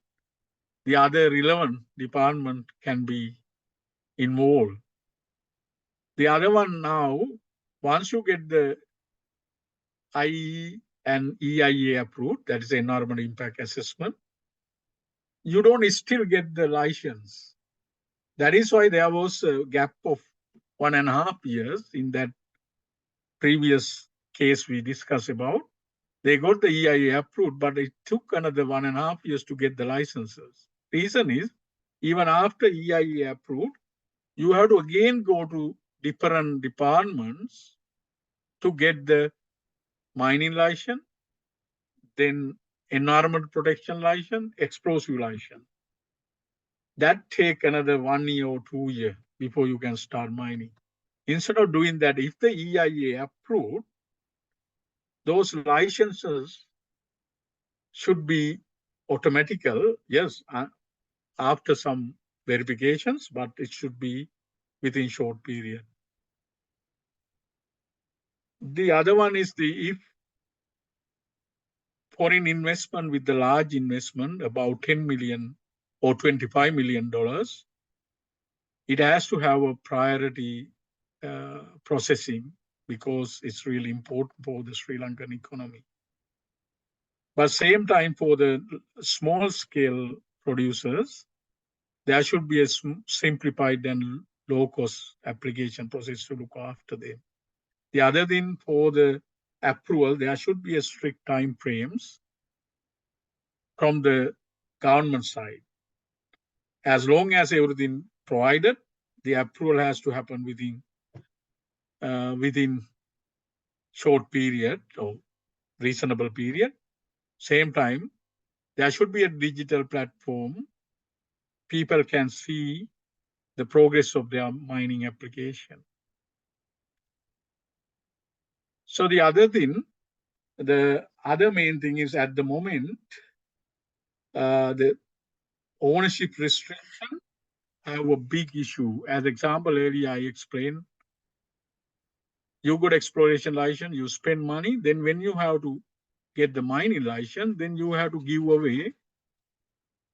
the other relevant department can be involved. The other one now, once you get the IE and EIA approved, that is environmental impact assessment, you don't still get the license. That is why there was a gap of 1.5 years in that previous case we discussed about. They got the EIA approved, but it took another 1.5 years to get the licenses. Reason is, even after EIA approved, you have to again go to different departments to get the mining license, then environment protection license, explosive license. That take another 1 year or 2 years before you can start mining. Instead of doing that, if the EIA approved, those licenses should be automatical, yes, after some verifications, but it should be within short period. The other one is if foreign investment with the large investment, about 10 million or $25 million, it has to have a priority processing because it's really important for the Sri Lankan economy. But same time for the small scale producers, there should be a simplified and low cost application process to look after them. The other thing for the approval, there should be a strict time frames from the government side. As long as everything provided, the approval has to happen within short period or reasonable period. Same time, there should be a digital platform. People can see the progress of their mining application. So the other thing, the other main thing is at the moment, the ownership restriction have a big issue. As example, earlier I explained, you got exploration license, you spend money, then when you have to get the mining license, then you have to give away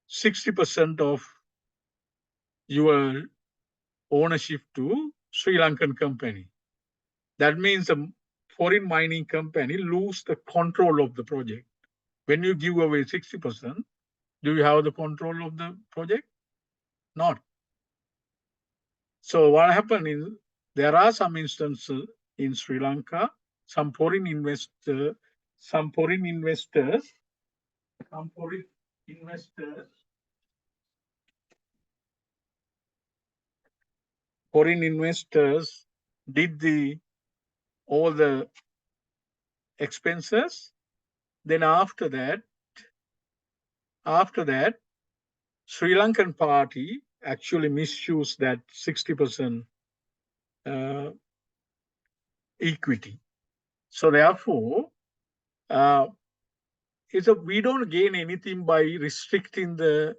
60% of your ownership to Sri Lankan company. That means a foreign mining company lose the control of the project. When you give away 60%, Do you have the control of the project? Not. So what happened is there are some instances in Sri Lanka, some foreign investors, did all the expenses. Then after that, Sri Lankan party actually misused that 60% equity. So therefore, we don't gain anything by restricting the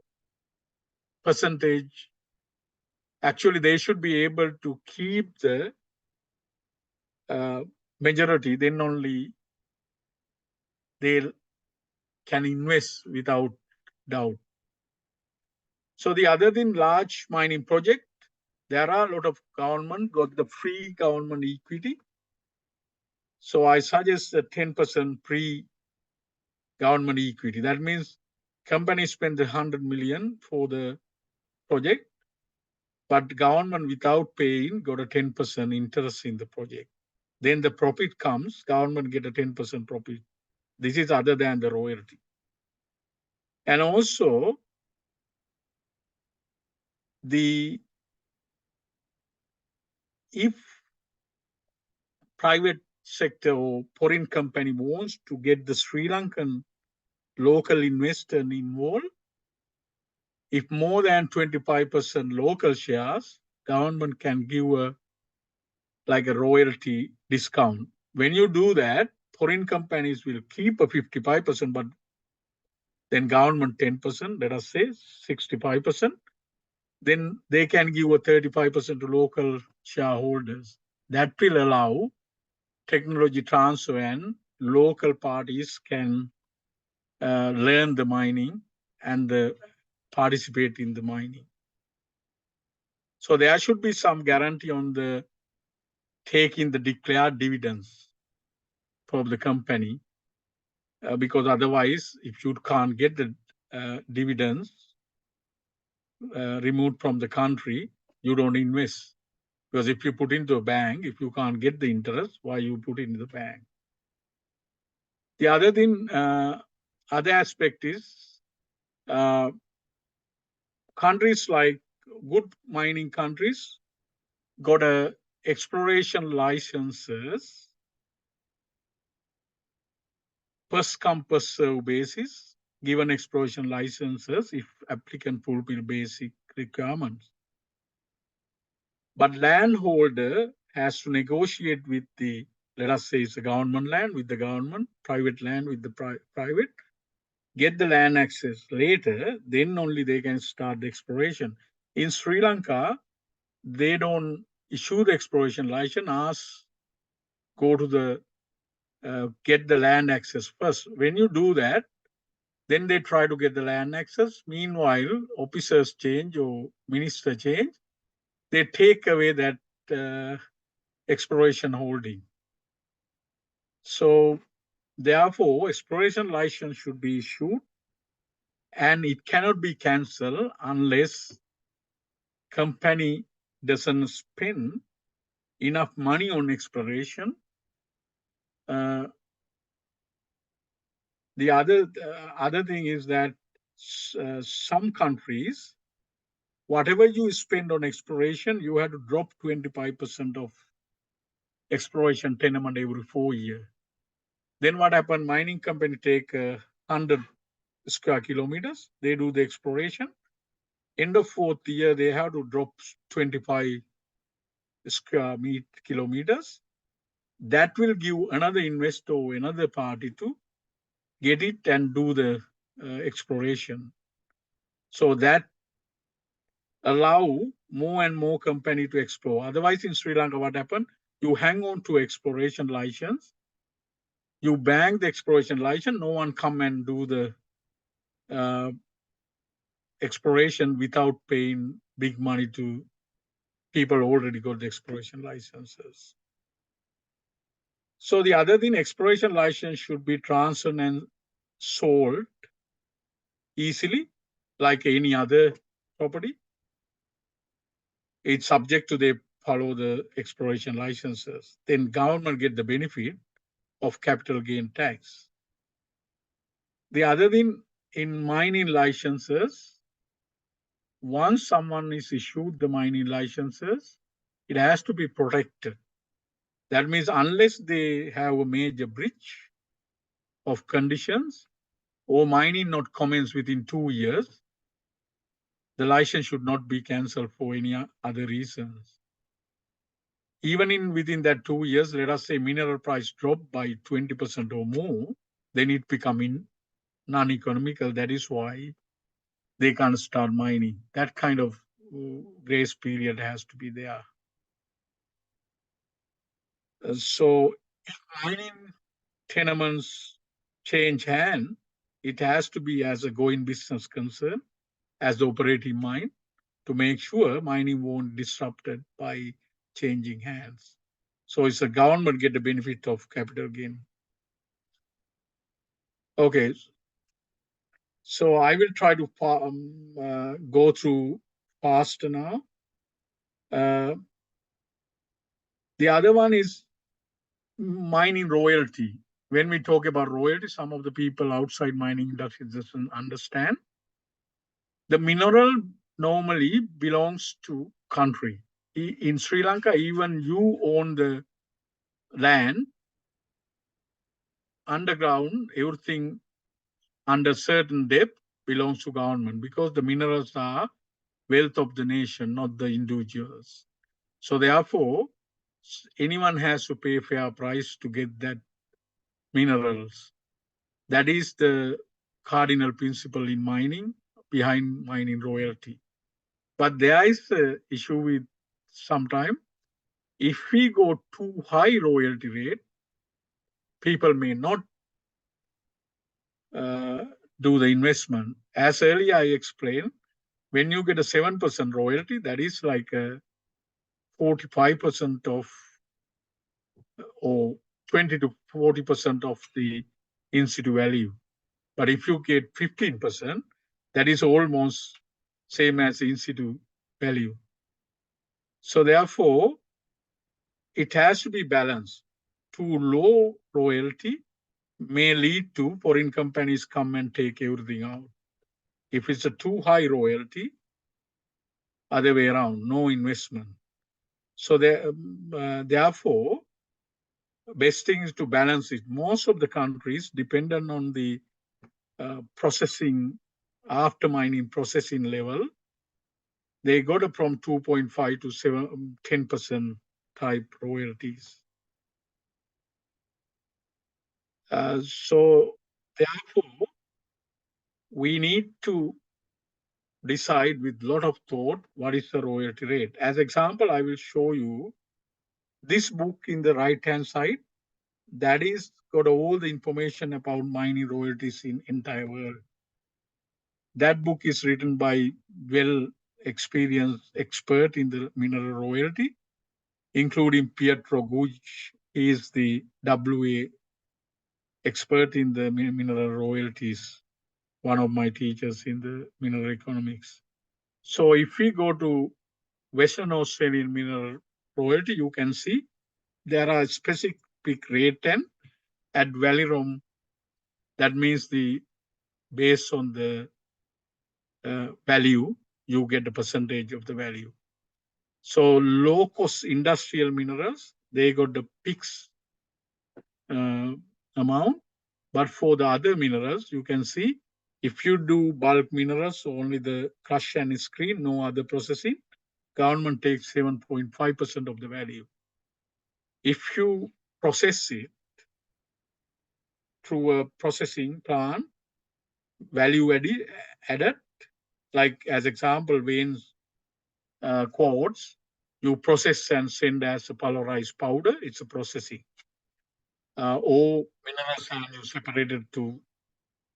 percentage. Actually, they should be able to keep the majority, then only they can invest without doubt. So the other thing, large mining project, there are a lot of government got the free government equity. So I suggest a 10% pre-government equity. That means company spend 100 million for the project, but government without paying got a 10% interest in the project. Then the profit comes, government get a 10% profit. This is other than the royalty. And also if private sector or foreign company wants to get the Sri Lankan local investor involved, if more than 25% local shares, government can give a royalty discount. When you do that, foreign companies will keep a 55%, but then government 10%, let us say 65%. Then they can give a 35% to local shareholders. That will allow technology transfer and local parties can learn the mining and participate in the mining. So there should be some guarantee on the taking the declared dividends from the company, because otherwise, if you can't get the dividends removed from the country, you don't invest. Because if you put into a bank, if you can't get the interest, why you put into the bank? The other thing, other aspect is countries like good mining countries got a exploration licenses first come first serve basis, given exploration licenses if applicant fulfill basic requirements. But landholder has to negotiate with the, let us say it's a government land with the government, private land with the private, get the land access later, then only they can start the exploration. In Sri Lanka, they don't issue the exploration license, go to the, get the land access first. When you do that, then they try to get the land access. Meanwhile, officers change or minister change, they take away that exploration holding. So therefore, exploration license should be issued and it cannot be cancelled unless company doesn't spend enough money on exploration. The other thing is that some countries, whatever you spend on exploration, you have to drop 25% of exploration tenement every 4 years. Then what happened? Mining company take 100 square kilometers. They do the exploration. End of 4th year, they have to drop 25 square kilometers. That will give another investor or another party to get it and do the exploration. So that allow more and more company to explore. Otherwise, in Sri Lanka, what happened? You hang on to exploration license. You bank the exploration license. No one come and do the exploration without paying big money to people already got the exploration licenses. So the other thing, exploration license should be transferred and sold easily. like any other property. It's subject to they follow the exploration licenses. Then government get the benefit of capital gain tax. The other thing in mining licenses, once someone is issued the mining licenses, it has to be protected. That means unless they have a major breach of conditions or mining not commence within 2 years, the license should not be cancelled for any other reasons. Even within that 2 years, let us say mineral price drop by 20% or more, then it becoming non-economical. That is why they can't start mining. That kind of grace period has to be there. So if mining tenements change hand, it has to be as a going business concern, as the operating mine, to make sure mining won't disrupted by changing hands. So it's the government get the benefit of capital gain. Okay. So I will try to go through faster now. The other one is mining royalty. When we talk about royalty, some of the people outside mining industry doesn't understand. The mineral normally belongs to country. In Sri Lanka, even you own the land, underground, everything under certain depth belongs to government because the minerals are wealth of the nation, not the individuals. So therefore, anyone has to pay fair price to get that minerals. That is the cardinal principle in mining, behind mining royalty. But there is an issue with sometime, if we go too high royalty rate, people may not do the investment. As earlier I explained, when you get a 7% royalty, that is like a 45% of or 20 to 40% of the in situ value. But if you get 15%, that is almost same as in situ value. So therefore, it has to be balanced. Too low royalty may lead to foreign companies come and take everything out. If it's a too high royalty, other way around, no investment. So therefore, best thing is to balance it. Most of the countries, dependent on the processing, after mining processing level, they got it from 2.5 to 10% type royalties. So therefore, we need to decide with a lot of thought what is the royalty rate. As example, I will show you this book in the right-hand side. That is got all the information about mining royalties in entire world. That book is written by well-experienced expert in the mineral royalty, including Pietro Gucci. He is the WA expert in the mineral royalties, one of my teachers in the mineral economics. So if we go to Western Australian mineral royalty, you can see there are specific rate 10 at Valirum. That means based on the value, you get a percentage of the value. So low cost industrial minerals, they got the fixed amount. But for the other minerals, you can see if you do bulk minerals, only the crush and screen, no other processing, government takes 7.5% of the value. If you process it through a processing plant, value added, like as example, veins, quartz, you process and send as a polarized powder, it's a processing. Or mineral sand, you separated to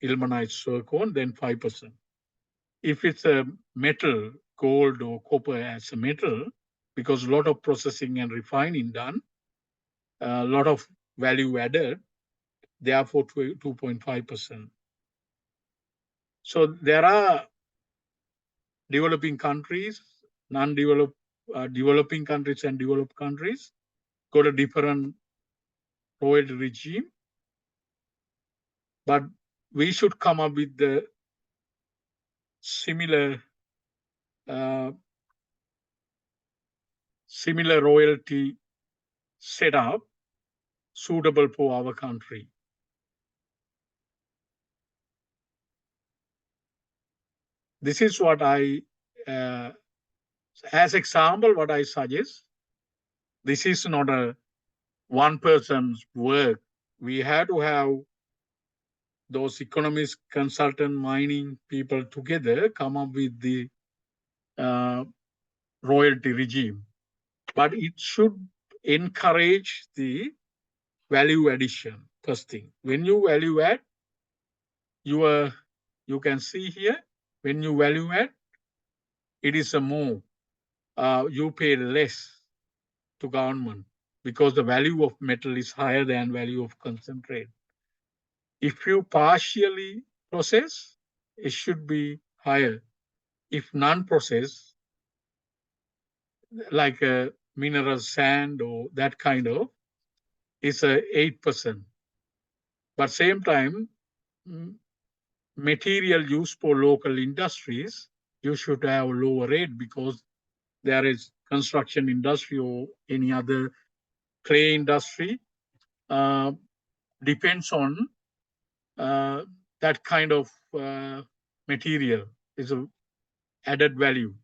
ilmenite zircon, then 5%. If it's a metal, gold or copper as a metal, because a lot of processing and refining done, a lot of value added, therefore 2.5%. So there are developing countries, non-developed, developing countries and developed countries got a different royalty regime. But we should come up with the similar royalty setup suitable for our country. This is what I, as example, what I suggest. This is not a one person's work. We have to have those economists, consultant, mining people together come up with the royalty regime. But it should encourage the value addition. First thing, when you value add, you can see here, when you value add, it is a more, you pay less to government because the value of metal is higher than value of concentrate. If you partially process, it should be higher. If non-process, like a mineral sand or that kind of, is a 8%. But same time, material used for local industries, you should have a lower rate because there is construction industry or any other clay industry depends on that kind of material is a added value.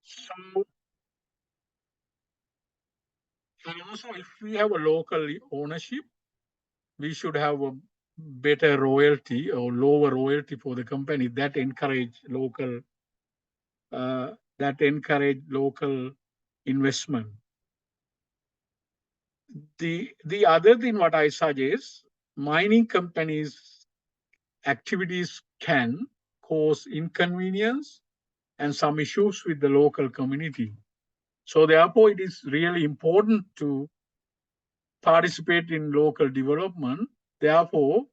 So, and also if we have a local ownership, we should have a better royalty or lower royalty for the company that encourage local investment. The other thing what I suggest, mining companies activities can cause inconvenience and some issues with the local community. So therefore, it is really important to participate in local development. Therefore,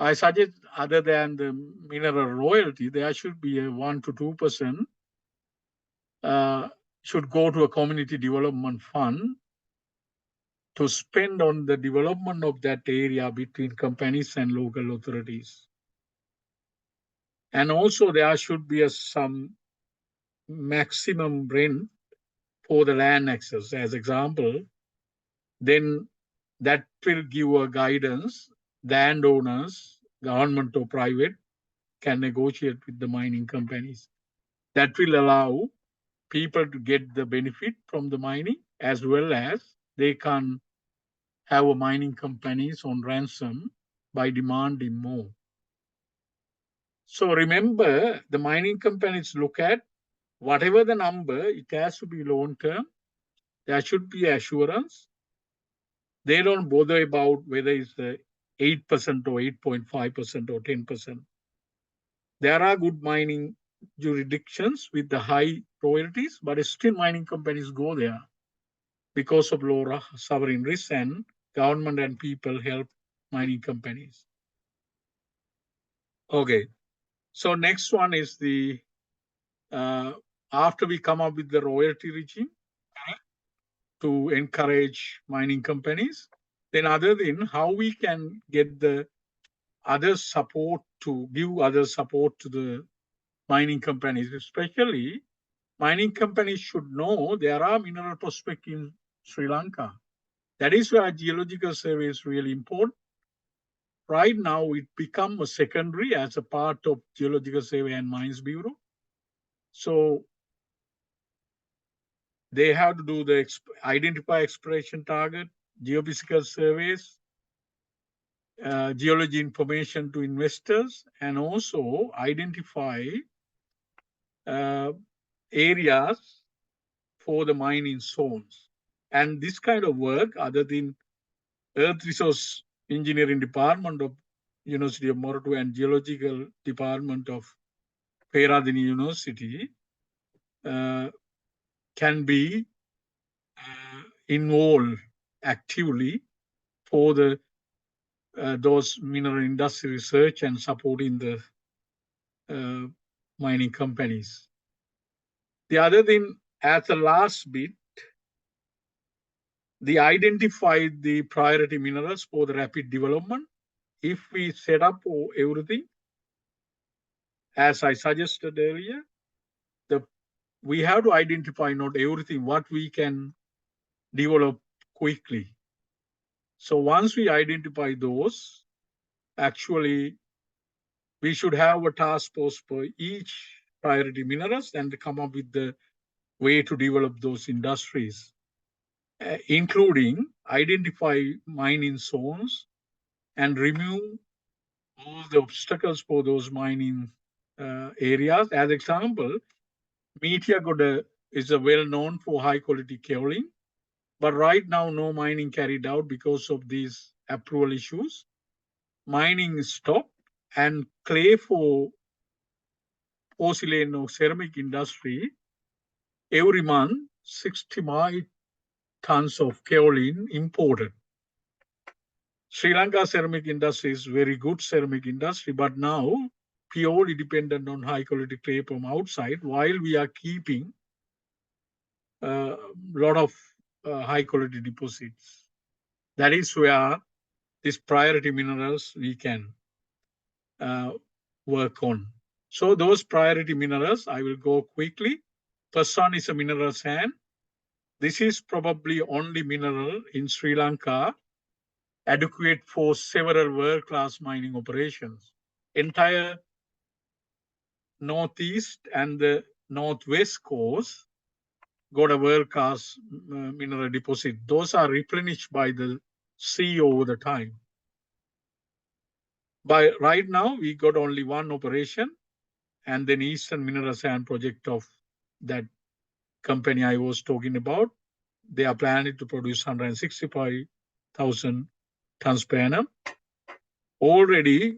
I suggest other than the mineral royalty, there should be a 1 to 2% should go to a community development fund to spend on the development of that area between companies and local authorities. And also there should be some maximum rent for the land access, as example, then that will give a guidance. Landowners, government or private, can negotiate with the mining companies. That will allow people to get the benefit from the mining, as well as they can have a mining companies on ransom by demanding more. So remember, the mining companies look at whatever the number, it has to be long-term. There should be assurance. They don't bother about whether it's 8% or 8.5% or 10%. There are good mining jurisdictions with the high royalties, but still mining companies go there because of low sovereign risk, and government and people help mining companies. Okay, so next one is the, after we come up with the royalty regime to encourage mining companies, then other than how we can get the other support to give other support to the mining companies, especially mining companies should know there are mineral prospects in Sri Lanka. That is why geological survey is really important. Right now, it becomes a secondary as a part of Geological Survey and Mines Bureau. So they have to do the identify exploration target, geophysical surveys, geology information to investors, and also identify areas for the mining zones. And this kind of work, other than Earth Resource Engineering Department of University of Moratu and Geological Department of Peradeniya University, can be involved actively for the those mineral industry research and supporting the mining companies. The other thing, as the last bit, they identified the priority minerals for the rapid development. If we set up everything, as I suggested earlier, we have to identify not everything, what we can develop quickly. So once we identify those, actually, we should have a task force for each priority minerals and come up with the way to develop those industries, including identify mining zones and remove all the obstacles for those mining areas. As example, Meteor is well known for high quality kaolin, but right now no mining carried out because of these approval issues. Mining is stopped, and clay for porcelain or ceramic industry, every month 65 tons of kaolin imported. Sri Lanka ceramic industry is very good ceramic industry, but now purely dependent on high quality clay from outside, while we are keeping a lot of high quality deposits. That is where these priority minerals we can work on. So those priority minerals, I will go quickly. First one is a mineral sand. This is probably only mineral in Sri Lanka adequate for several world-class mining operations. Entire northeast and the northwest coast got a world-class mineral deposit. Those are replenished by the sea over the time. But right now, we got only one operation, and then Eastern Mineral Sand project of that company I was talking about. They are planning to produce 165,000 tons per annum. Already,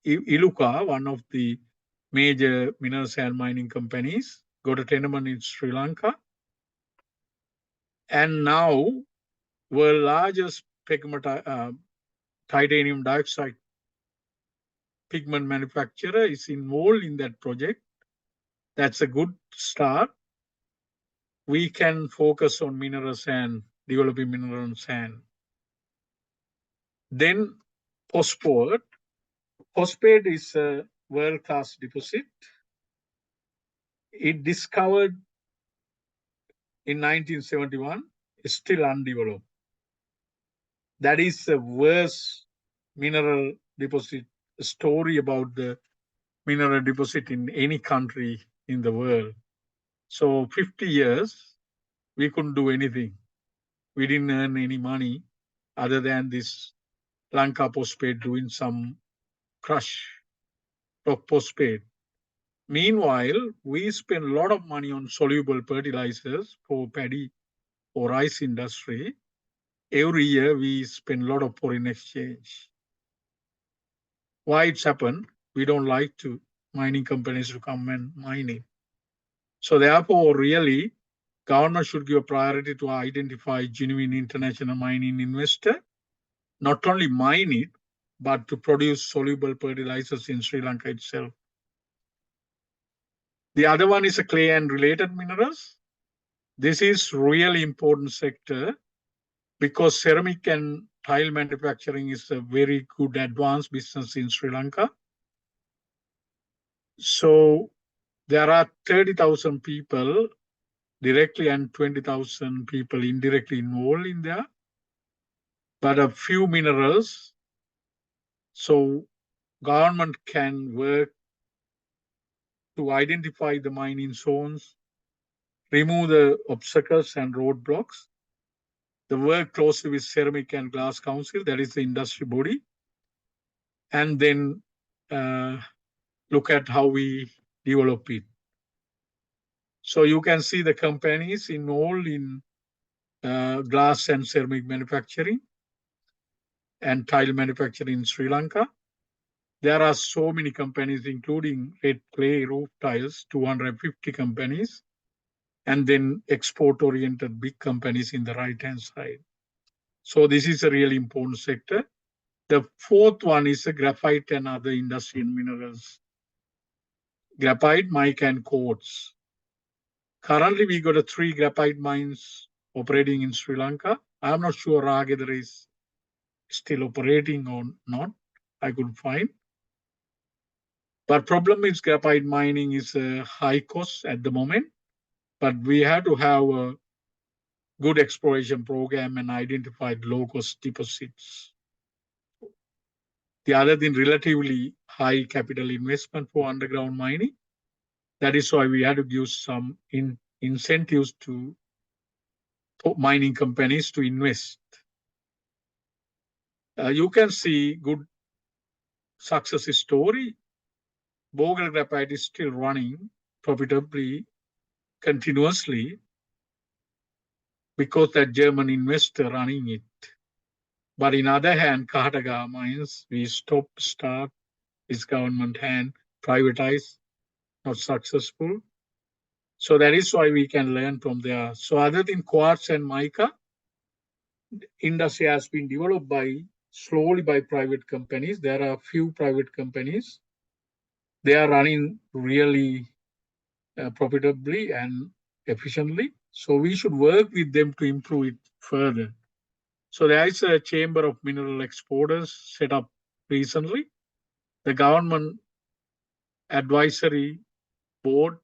Iluka, one of the major mineral sand mining companies, got a tenement in Sri Lanka. And now, world largest titanium dioxide pigment manufacturer is involved in that project. That's a good start. We can focus on mineral sand, developing mineral sand. Then phosphate. Phosphate is a world-class deposit. It discovered in 1971, is still undeveloped. That is the worst mineral deposit story about the mineral deposit in any country in the world. So 50 years, we couldn't do anything. We didn't earn any money other than this Lanka phosphate doing some crush of phosphate. Meanwhile, we spend a lot of money on soluble fertilizers for paddy or rice industry. Every year, we spend a lot of foreign exchange. Why it's happened? We don't like to mining companies to come and mine it. So therefore, really, government should give a priority to identify genuine international mining investor, not only mine it, but to produce soluble fertilizers in Sri Lanka itself. The other one is a clay and related minerals. This is really important sector because ceramic and tile manufacturing is a very good advanced business in Sri Lanka. So there are 30,000 people directly and 20,000 people indirectly involved in there, but a few minerals. So government can work to identify the mining zones, remove the obstacles and roadblocks. The work closely with Ceramic and Glass Council, that is the industry body, and then look at how we develop it. So you can see the companies involved in glass and ceramic manufacturing and tile manufacturing in Sri Lanka. There are so many companies, including red clay roof tiles, 250 companies, and then export-oriented big companies in the right-hand side. So this is a really important sector. The fourth one is the graphite and other industrial minerals. Graphite, mica, and quartz. Currently, we got 3 graphite mines operating in Sri Lanka. I'm not sure Ragedar is still operating or not. I couldn't find. But problem is graphite mining is a high cost at the moment. But we have to have a good exploration program and identify low-cost deposits. The other thing, relatively high capital investment for underground mining. That is why we had to give some incentives to mining companies to invest. You can see good success story. Bogle Graphite is still running profitably, continuously, because that German investor running it. But in other hand, Kahataga mines, we start, this government hand, privatize, not successful. So that is why we can learn from there. So other than quartz and mica, industry has been developed slowly by private companies. There are a few private companies. They are running really profitably and efficiently. So we should work with them to improve it further. So there is a chamber of mineral exporters set up recently. The government advisory board,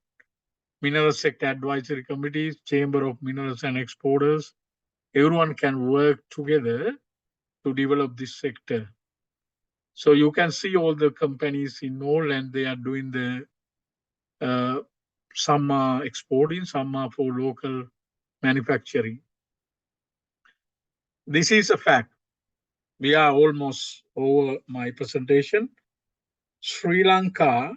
mineral sector advisory committees, chamber of minerals and exporters, everyone can work together to develop this sector. So you can see all the companies in Norland, they are doing some are exporting, some are for local manufacturing. This is a fact. We are almost over my presentation. Sri Lanka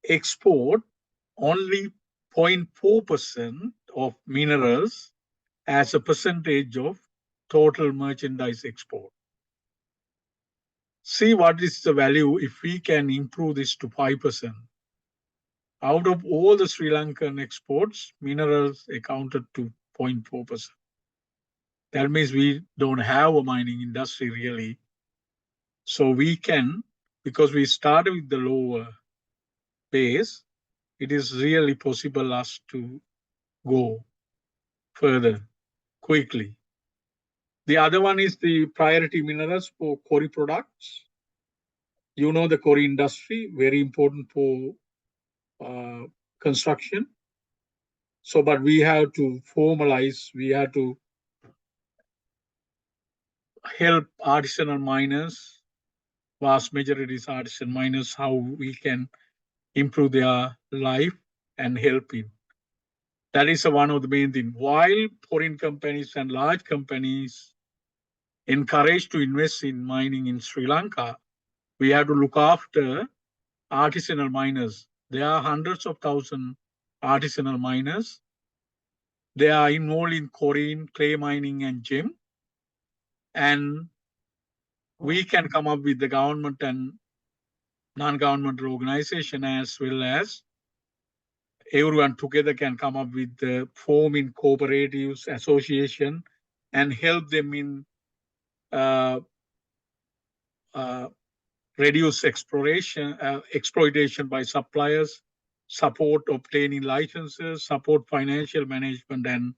export only 0.4% of minerals as a percentage of total merchandise export. See what is the value if we can improve this to 5%. Out of all the Sri Lankan exports, minerals accounted to 0.4%. That means we don't have a mining industry really. So we can, because we started with the lower base, it is really possible us to go further quickly. The other one is the priority minerals for quarry products. You know the quarry industry, very important for construction. So, but we have to formalize, we have to help artisanal miners, vast majority is artisan miners, how we can improve their life and help in. That is one of the main things. While foreign companies and large companies encouraged to invest in mining in Sri Lanka, we have to look after artisanal miners. There are hundreds of thousands artisanal miners. They are involved in quarrying, clay mining, and gem. And we can come up with the government and non-governmental organization as well as everyone together can come up with the forming cooperatives, association, and help them in reduce exploitation by suppliers, support obtaining licenses, support financial management, and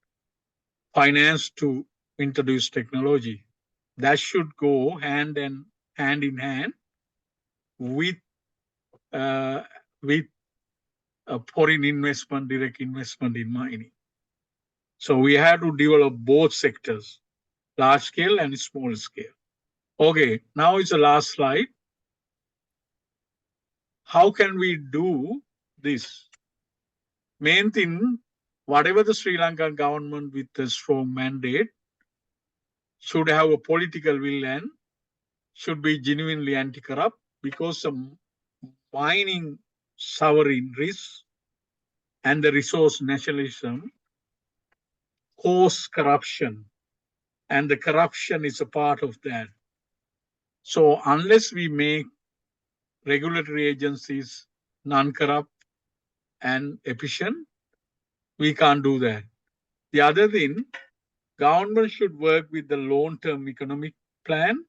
finance to introduce technology. That should go hand in hand with foreign investment, direct investment in mining. So we have to develop both sectors, large scale and small scale. Okay, now it's the last slide. How can we do this? Main thing, whatever the Sri Lankan government with a strong mandate should have a political will and should be genuinely anti-corrupt, because the mining sovereign risk and the resource nationalism cause corruption, and the corruption is a part of that. So unless we make regulatory agencies non-corrupt and efficient, we can't do that. The other thing, government should work with the long-term economic plan,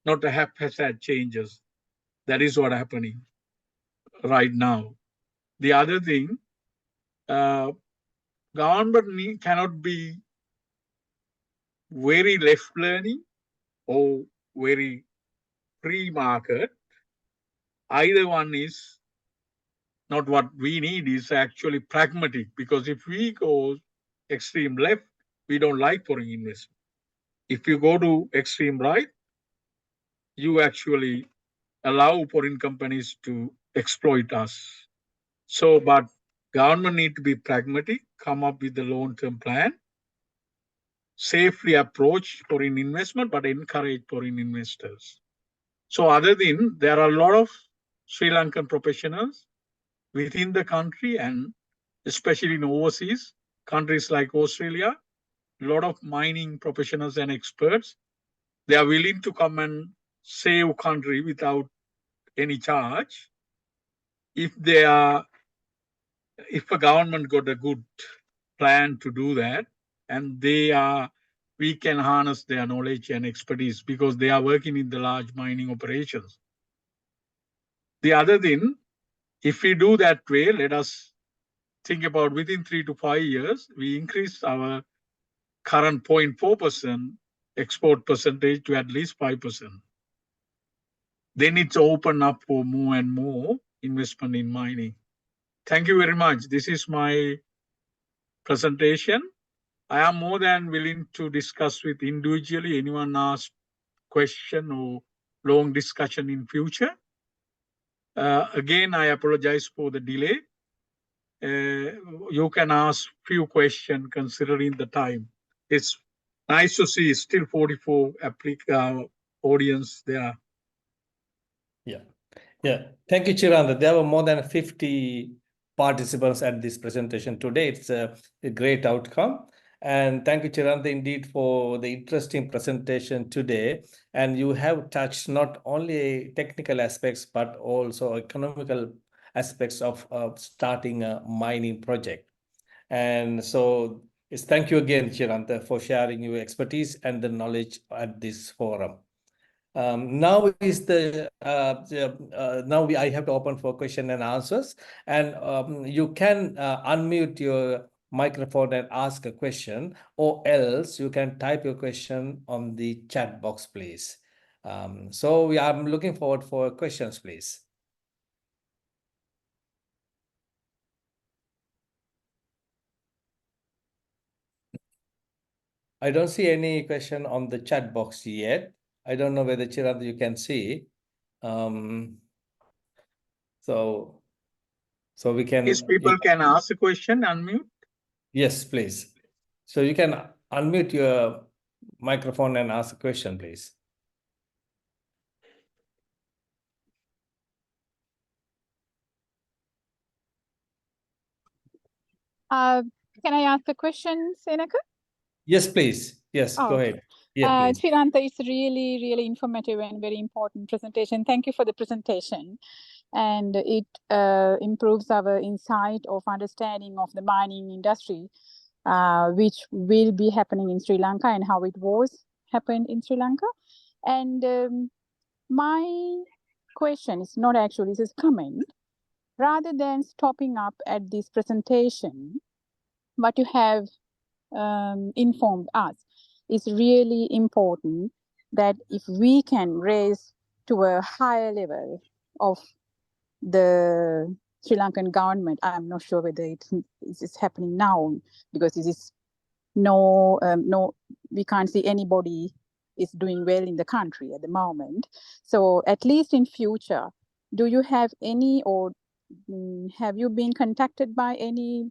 not a haphazard changes. That is what happening right now. The other thing, government cannot be very left learning or very free market. Either one is not what we need, is actually pragmatic, because if we go extreme left, we don't like foreign investment. If you go to extreme right, you actually allow foreign companies to exploit us. So, but government need to be pragmatic, come up with a long-term plan, safely approach foreign investment, but encourage foreign investors. So other than, there are a lot of Sri Lankan professionals within the country and especially in overseas countries like Australia, a lot of mining professionals and experts. They are willing to come and save country without any charge if a government got a good plan to do that, and we can harness their knowledge and expertise because they are working in the large mining operations. The other thing, if we do that way, let us think about within 3 to 5 years, we increase our current 0.4% export percentage to at least 5%. Then it's open up for more and more investment in mining. Thank you very much. This is my presentation. I am more than willing to discuss with individually anyone asks question or long discussion in future. Again, I apologize for the delay. You can ask few questions considering the time. It's nice to see still 44 audience there. Yeah. Yeah. Thank you, Chiranda. There were more than 50 participants at this presentation today. It's a great outcome. And thank you, Chiranda, indeed, for the interesting presentation today. And you have touched not only technical aspects, but also economical aspects of starting a mining project. And so thank you again, Chiranta, for sharing your expertise and the knowledge at this forum. Now is I have to open for question and answers, and you can unmute your microphone and ask a question, or else you can type your question on the chat box, please. So I'm looking forward for questions, please. I don't see any question on the chat box yet. I don't know whether Chiranda you can see. So we can. Yes, people can ask a question, unmute. Yes, please. So you can unmute your microphone and ask a question, please. Can I ask a question, Senaka? Yes, please. Yes, go ahead. Yeah, please. Chiranta, it's really, really informative and very important presentation. Thank you for the presentation. And it improves our insight of understanding of the mining industry, which will be happening in Sri Lanka and how it was happened in Sri Lanka. And my question is not actually, this is comment. Rather than stopping up at this presentation, what you have informed us is really important, that if we can raise to a higher level of the Sri Lankan government, I'm not sure whether it is happening now, because this is no, we can't see anybody is doing well in the country at the moment. So at least in future, do you have any, or have you been contacted by any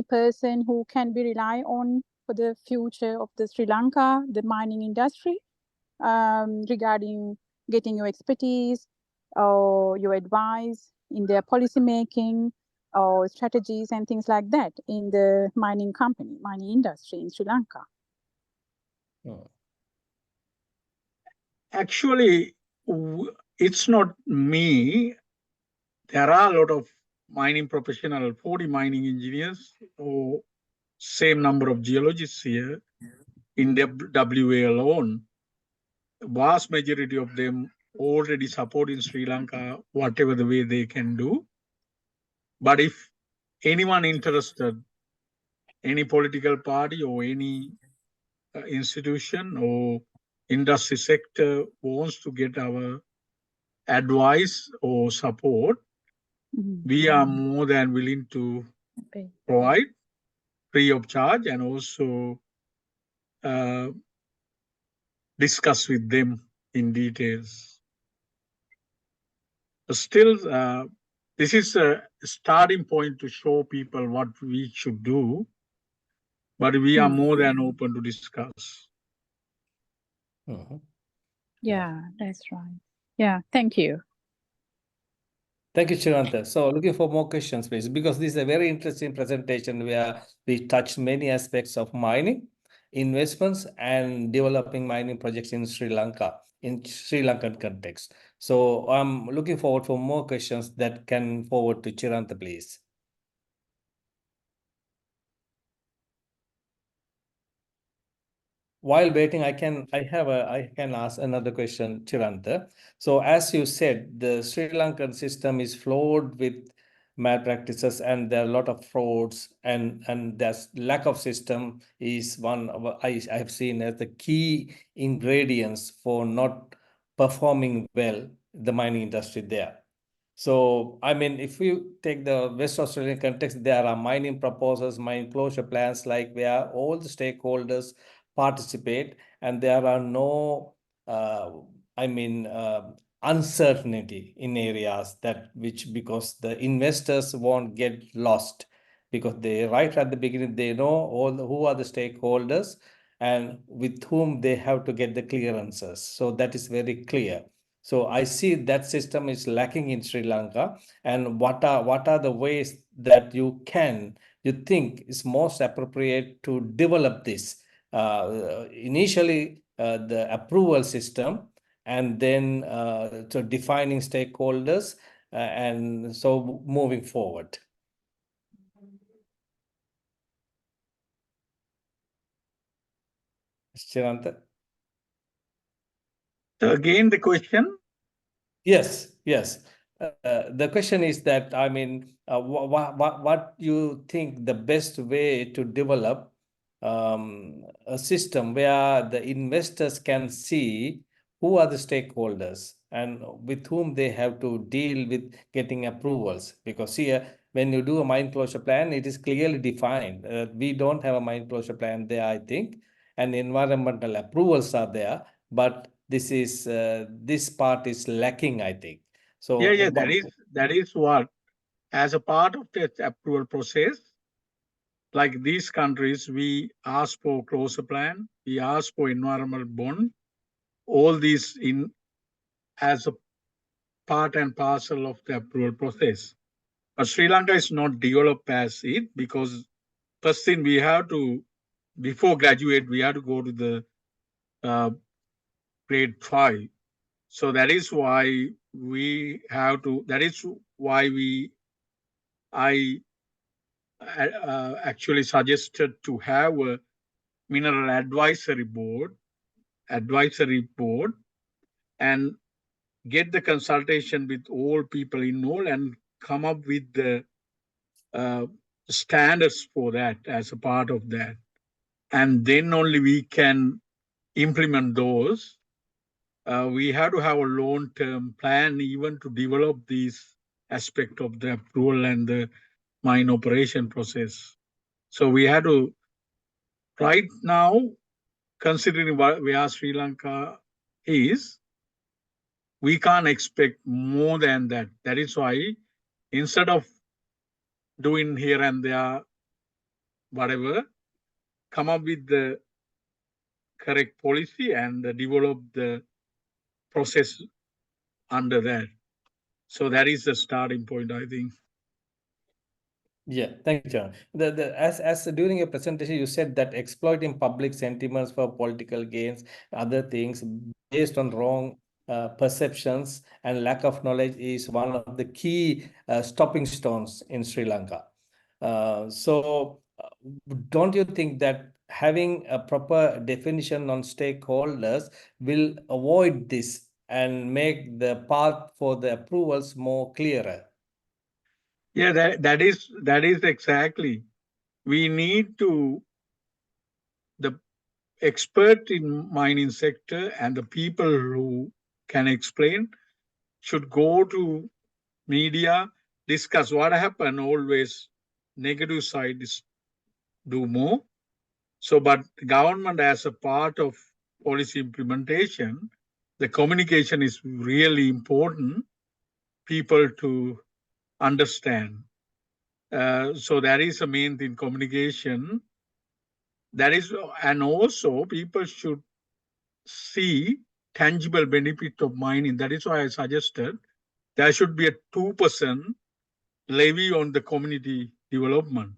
person who can be relied on for the future of the Sri Lanka, the mining industry, regarding getting your expertise or your advice in their policy making or strategies and things like that in the mining industry in Sri Lanka? Actually, it's not me. There are a lot of mining professionals, 40 mining engineers, or same number of geologists here in the WA alone. vast majority of them already support in Sri Lanka, whatever the way they can do. But if anyone interested, any political party or any institution or industry sector wants to get our advice or support, we are more than willing to Okay. provide free of charge and also discuss with them in details. Still, this is a starting point to show people what we should do, but we are more than open to discuss. Mhm. Yeah, that's right. Yeah, thank you. Thank you, Chiranta. So looking for more questions, please, because this is a very interesting presentation where we touched many aspects of mining, investments, and developing mining projects in Sri Lanka, in Sri Lankan context. So I'm looking forward for more questions that can forward to Chiranta, please. While waiting, I can ask another question, Chiranta. So as you said, the Sri Lankan system is flawed with malpractices and there are a lot of frauds and there's lack of system is one of I have seen as the key ingredients for not performing well the mining industry there. So, I mean, if you take the West Australian context, there are mining proposals, mine closure plans, like where all the stakeholders participate, and there are no, I mean, uncertainty in areas that which because the investors won't get lost because they right at the beginning they know who are the stakeholders and with whom they have to get the clearances. So that is very clear. So I see that system is lacking in Sri Lanka. And what are the ways that you think is most appropriate to develop this? Initially, the approval system, and then so defining stakeholders, and so moving forward. Chiranta? So again, the question. Yes, yes. The question is that, I mean, what you think the best way to develop a system where the investors can see who are the stakeholders and with whom they have to deal with getting approvals. Because here, when you do a mine closure plan, it is clearly defined. We don't have a mine closure plan there, I think, and environmental approvals are there, but this part is lacking, I think. So Yeah, that is what, as a part of the approval process, like these countries, we ask for closure plan, we ask for environmental bond, all these in as a part and parcel of the approval process. But Sri Lanka is not developed as it because first thing we have to, before graduate, we have to go to the grade 5. So that is why we have to, that is why I actually suggested to have a mineral advisory board, and get the consultation with all people involved and come up with the standards for that as a part of that. And then only we can implement those. We have to have a long-term plan even to develop these aspect of the approval and the mine operation process. So we have to, right now, considering where Sri Lanka is, we can't expect more than that. That is why instead of doing here and there, whatever, come up with the correct policy and develop the process under that. So that is the starting point, I think. yeah, thank you, John. As during your presentation, you said that exploiting public sentiments for political gains, other things based on wrong perceptions and lack of knowledge is one of the key stopping stones in Sri Lanka. So don't you think that having a proper definition on stakeholders will avoid this and make the path for the approvals more clearer. Yeah, that is exactly. We need to, the expert in mining sector and the people who can explain should go to media, discuss what happened. Always negative side is do more. So, but government as a part of policy implementation, the communication is really important. People to understand. So that is the main thing, communication. That is, and also people should see tangible benefit of mining. That is why I suggested there should be a 2% levy on the community development.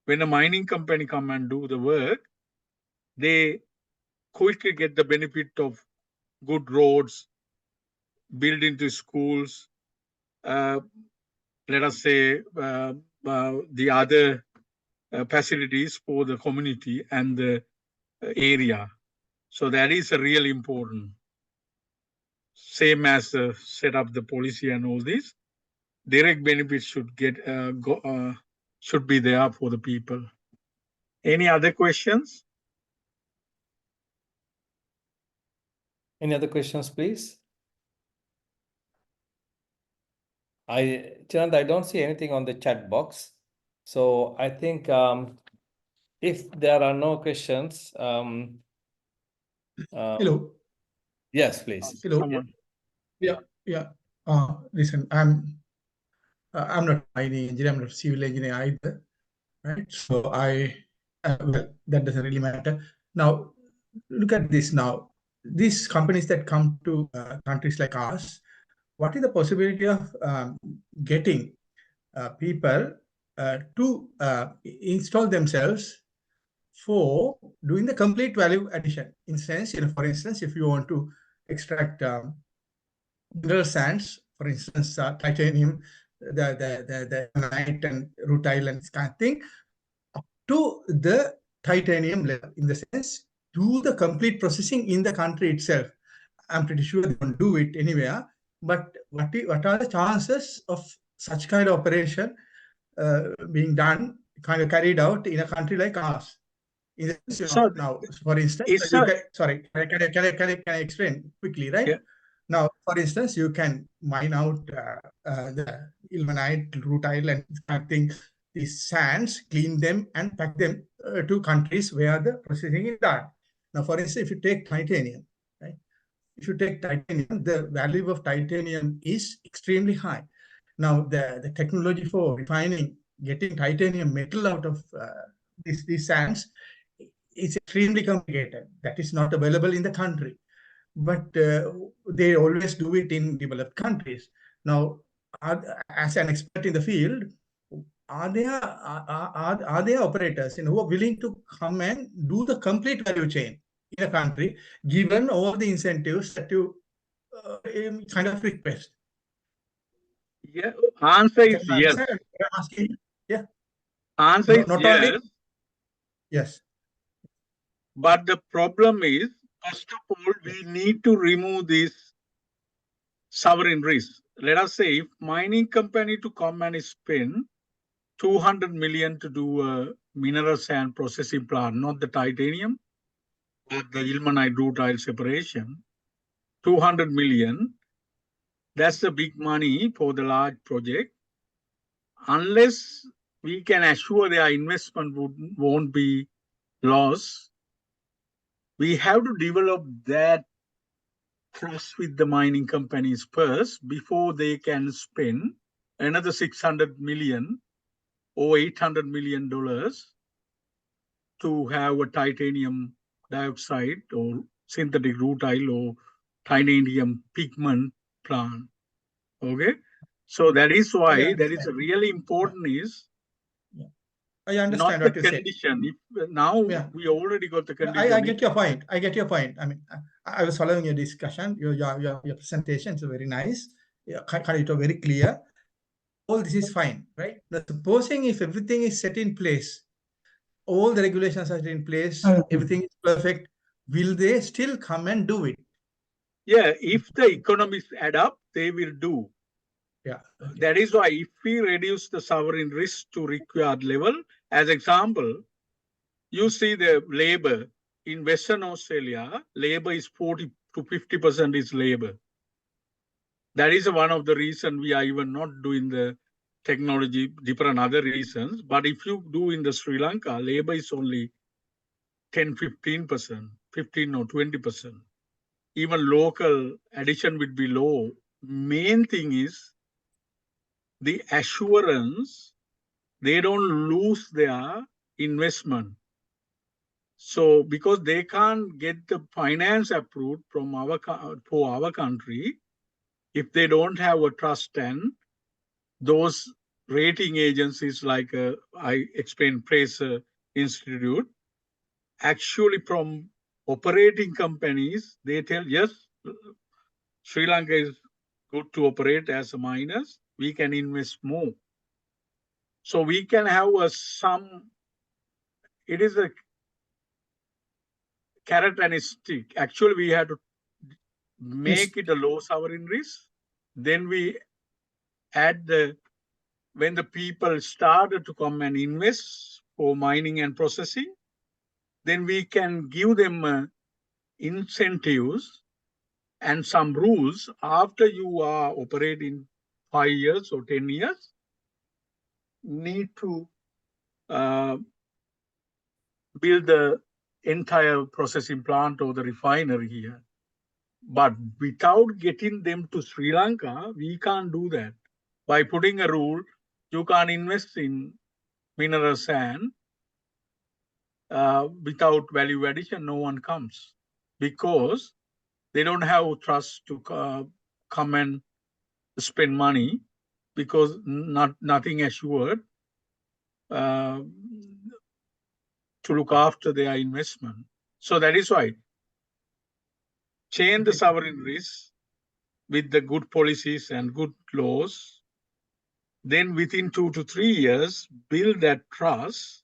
When a mining company come and do the work, they quickly get the benefit of good roads, build into schools, let us say the other facilities for the community and the area. So that is a really important. Same as set up the policy and all this, direct benefits should get should be there for the people. Any other questions? Any other questions, please? Chand, I don't see anything on the chat box. So I think if there are no questions, Hello. yes, please. Hello. Someone. Yeah. Listen, I'm not mining engineer. I'm not civil engineer either, right? So well, that doesn't really matter. Now, look at this. Now, these companies that come to countries like ours, what is the possibility of getting people to install themselves for doing the complete value addition? In sense, for instance, if you want to extract mineral sands, for instance, titanium, the night and rutile and this kind of thing, up to the titanium level, in the sense, do the complete processing in the country itself. I'm pretty sure they won't do it anywhere, but what are the chances of such kind of operation being done, kind of carried out in a country like ours? In the sense, So now, for instance, sorry, can I explain quickly, right? Yeah. Now, for instance, you can mine out the ilmenite, rutile, and kind of thing, these sands, clean them, and pack them to countries where the processing is done. Now, for instance, if you take titanium, right? If you take titanium, the value of titanium is extremely high. Now, the technology for refining, getting titanium metal out of these sands is extremely complicated. That is not available in the country. But they always do it in developed countries. Now, as an expert in the field, are there operators who are willing to come and do the complete value chain in a country, given all the incentives that you kind of request? Yeah, answer is Can I yes. answer? I'm asking. Yeah. Answer is Not yes. only. Yes. But the problem is, first of all, we need to remove this sovereign risk. Let us say if mining company to come and spend 200 million to do a mineral sand processing plant, not the titanium, but the ilmenite rutile separation, 200 million, that's the big money for the large project. Unless we can assure their investment won't be lost, we have to develop that trust with the mining companies first before they can spend another 600 million or $800 million to have a titanium dioxide or synthetic rutile or titanium pigment plant. Okay, so that is why that is really important. Is I understand not what the you say. condition. If now we already got the condition. I get your point. I get your point. I mean, I was following your discussion. Your presentation is very nice. It was very clear. All this is fine, right? Now, supposing if everything is set in place, all the regulations are in place, everything is perfect, will they still come and do it? Yeah, if the economies add up, they will do. Yeah. Okay. That is why if we reduce the sovereign risk to required level, as example, you see the labor in Western Australia, labor is 40 to 50% is labor. That is one of the reasons we are even not doing the technology, different other reasons. But if you do in the Sri Lanka, labor is only 10, 15%, 15 or 20%. Even local addition would be low. Main thing is the assurance they don't lose their investment. So because they can't get the finance approved from for our country, if they don't have a trust, and those rating agencies like I explained Fraser Institute, actually from operating companies, they tell, yes, Sri Lanka is good to operate as a miners, we can invest more. So we can have it is a characteristic. Actually, we had to make it a low sovereign risk. Then we add when the people started to come and invest for mining and processing, then we can give them incentives and some rules. After you are operating 5 years or 10 years, need to build the entire processing plant or the refinery here. But without getting them to Sri Lanka, we can't do that. By putting a rule, you can't invest in mineral sand without value addition, no one comes, because they don't have trust to come and spend money, because nothing assured to look after their investment. So that is why change the sovereign risk with the good policies and good laws. Then within 2 to 3 years, build that trust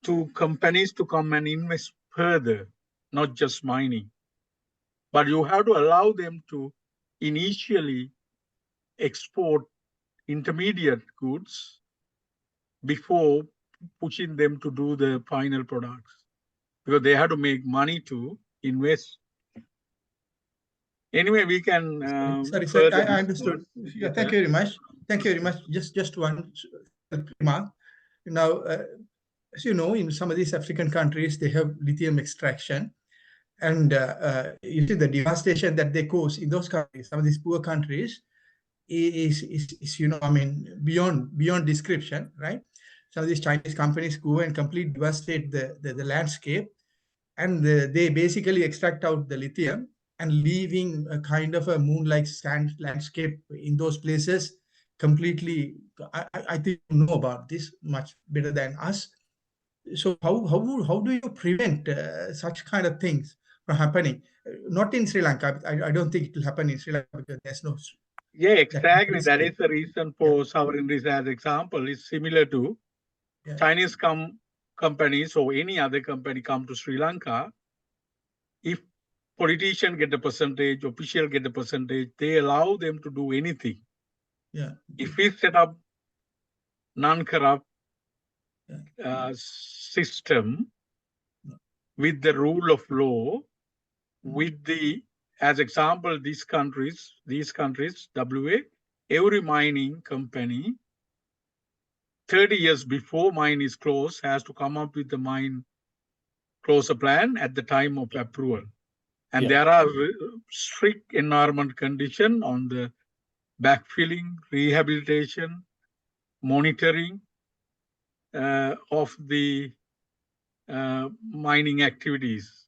to companies to come and invest further, not just mining. But you have to allow them to initially export intermediate goods before pushing them to do the final products, because they have to make money to invest. Anyway, we can sorry, I understood. Yeah, thank you very much. Thank you very much. Just one remark. Now, as you know, in some of these African countries, they have lithium extraction, and you see the devastation that they cause in those countries. Some of these poor countries is I mean, beyond description, right? Some of these Chinese companies go and completely devastate the landscape, and they basically extract out the lithium and leaving a kind of a moon-like sand landscape in those places completely. I think you know about this much better than us. So how do you prevent such kind of things from happening? Not in Sri Lanka. I don't think it will happen in Sri Lanka because there's no. Yeah, exactly. That is the reason for sovereign risk as example. Is similar to Chinese companies or any other company come to Sri Lanka. If politicians get the percentage, official get the percentage, they allow them to do anything. Yeah. If we set up non-corrupt system with the rule of law, with the, as example, these countries, WA, every mining company, 30 years before mine is closed, has to come up with the mine closure plan at the time of approval. And there are strict environment conditions on the backfilling, rehabilitation, monitoring of the mining activities.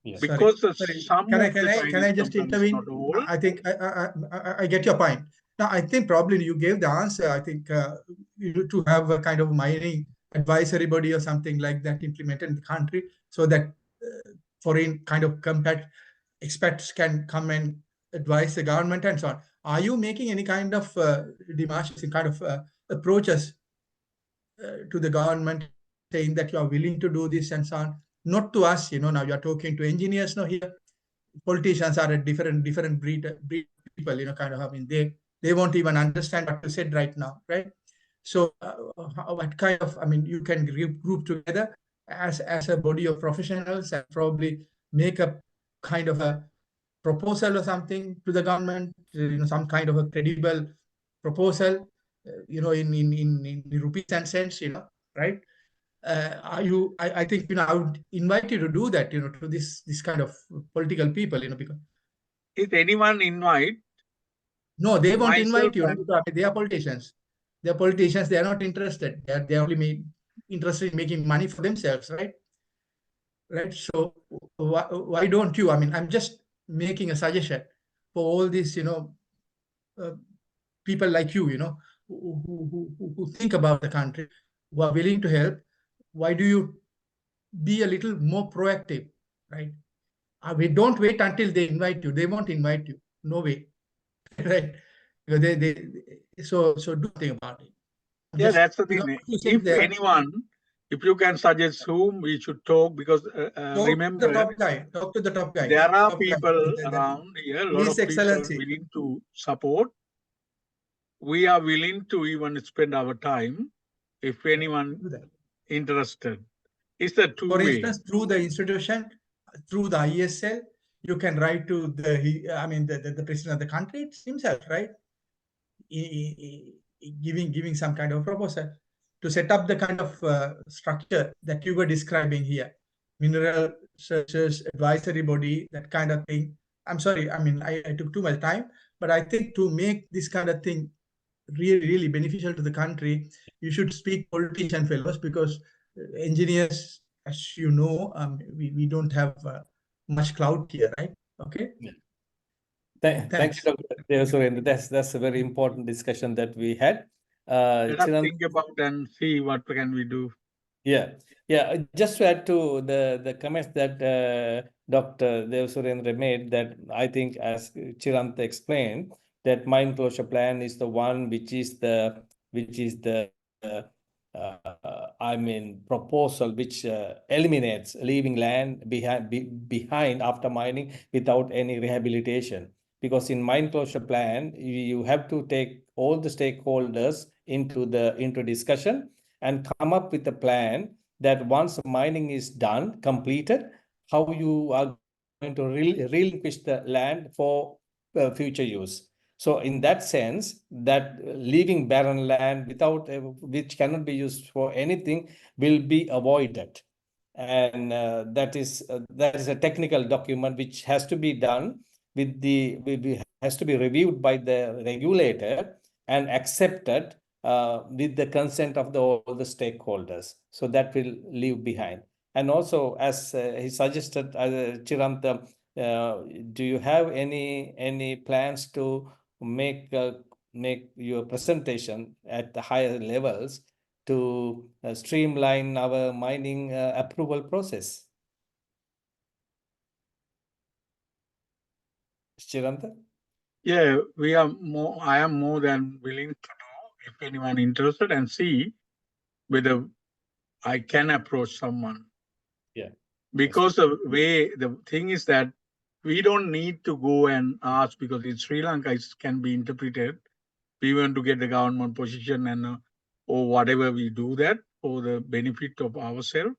Yes. Because Sorry. some Can of I just intervene? not all. I think I get your point. Now, I think probably you gave the answer. I think you need to have a kind of mining advisory body or something like that implemented in the country, so that foreign kind of experts can come and advise the government and so on. Are you making any kind of demarches, kind of approaches to the government saying that you are willing to do this and so on. Not to us, now you are talking to engineers now here. Politicians are a different breed people, kind of, they won't even understand what you said right now, right? So what kind of, you can group together as a body of professionals and probably make a kind of a proposal or something to the government, some kind of a credible proposal, in rupees and cents, right? I think, I would invite you to do that, to this kind of political people, because If anyone invite, no, they won't myself invite you. and- Because they are politicians. They are politicians. They are not interested. They are only interested in making money for themselves, right? Right. So why don't you? I'm just making a suggestion for all these, people like you, who think about the country, who are willing to help. Why do you be a little more proactive, right? We don't wait until they invite you. They won't invite you. No way, right? Because so do think about it. yeah, Just, that's the thing. what you said If there, anyone, if you can suggest whom we should talk, because talk remember, to the top guy. Talk to the top guy. there are Top guy. people around here, a lot His of people Excellency. willing to support. We are willing to even spend our time if anyone Do that. interested. It's a For two-way. instance, through the institution, through the ISL, you can write to the president of the country himself, right? Giving some kind of proposal to set up the kind of structure that you were describing here, mineral searches advisory body, that kind of thing. I'm sorry, I took too much time, but I think to make this kind of thing really beneficial to the country, you should speak politician fellows, because engineers, as you know, we don't have much clout here, right? Okay. Thank you, Thanks. Dr. Surendra. That's a very important discussion that we had. Let us Chirant, think about and see what can we do. yeah. Just to add to the comments that Dr. Surendra made, that I think, as Chirant explained, that mine closure plan is the one which is the proposal which eliminates leaving land behind after mining without any rehabilitation. Because in mine closure plan, you have to take all the stakeholders into discussion and come up with a plan that once mining is done, completed, how you are going to relinquish the land for future use. So in that sense, that leaving barren land without which cannot be used for anything will be avoided. And that is a technical document which has to be done has to be reviewed by the regulator and accepted with the consent of all the stakeholders. So that will leave behind. And also, as he suggested, Chiranta, do you have any plans to make your presentation at the higher levels to streamline our mining approval process? Chiranta? Yeah, I am more than willing to do if anyone interested and see whether I can approach someone. Yeah. Because the thing is that we don't need to go and ask, because in Sri Lanka it can be interpreted. We want to get the government position and or whatever we do that for the benefit of ourselves.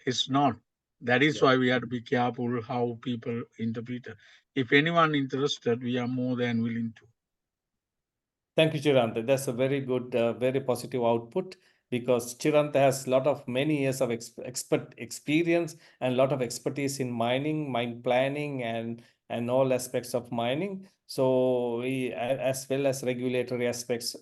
It's not. That is why we have to be careful how people interpret it. If anyone interested, we are more than willing to. Thank you, Chiranta. That's a very good, very positive output, because Chiranta has many years of expert experience and a lot of expertise in mining, mine planning, and all aspects of mining. So as well as regulatory aspects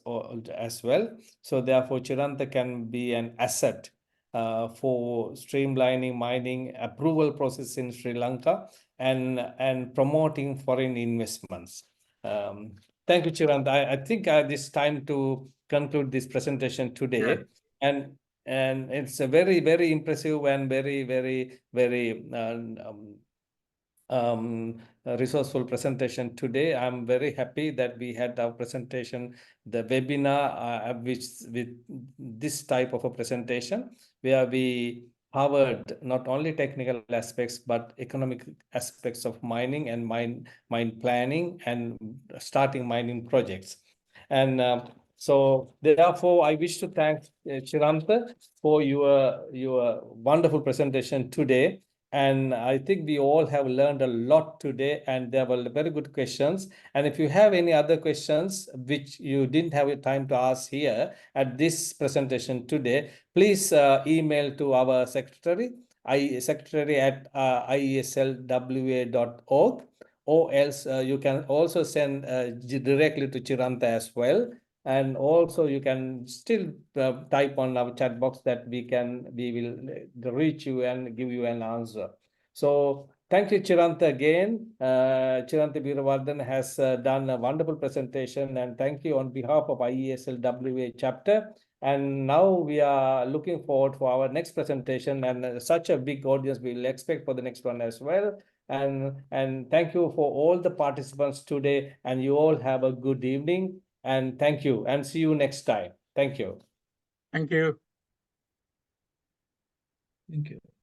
as well. So therefore, Chiranta can be an asset for streamlining mining approval process in Sri Lanka and promoting foreign investments. Thank you, Chirant. I think it's time to conclude this presentation today. Yeah. And it's a very, very impressive and very, very, very resourceful presentation today. I'm very happy that we had our presentation, the webinar, which with this type of a presentation, where we covered not only technical aspects but economic aspects of mining and mine planning and starting mining projects. And so therefore, I wish to thank Chiranta for your wonderful presentation today. And I think we all have learned a lot today, and there were very good questions. And if you have any other questions which you didn't have time to ask here at this presentation today, please email to our secretary at ieslwa.org, or else you can also send directly to Chiranta as well. And also you can still type on our chat box that we will reach you and give you an answer. So thank you, Chiranta, again. Chiranta Biravadan has done a wonderful presentation, and thank you on behalf of IESLWA chapter. And now we are looking forward for our next presentation, and such a big audience we will expect for the next one as well. And thank you for all the participants today, and you all have a good evening. And thank you, and see you next time. Thank you. Thank you. Thank you.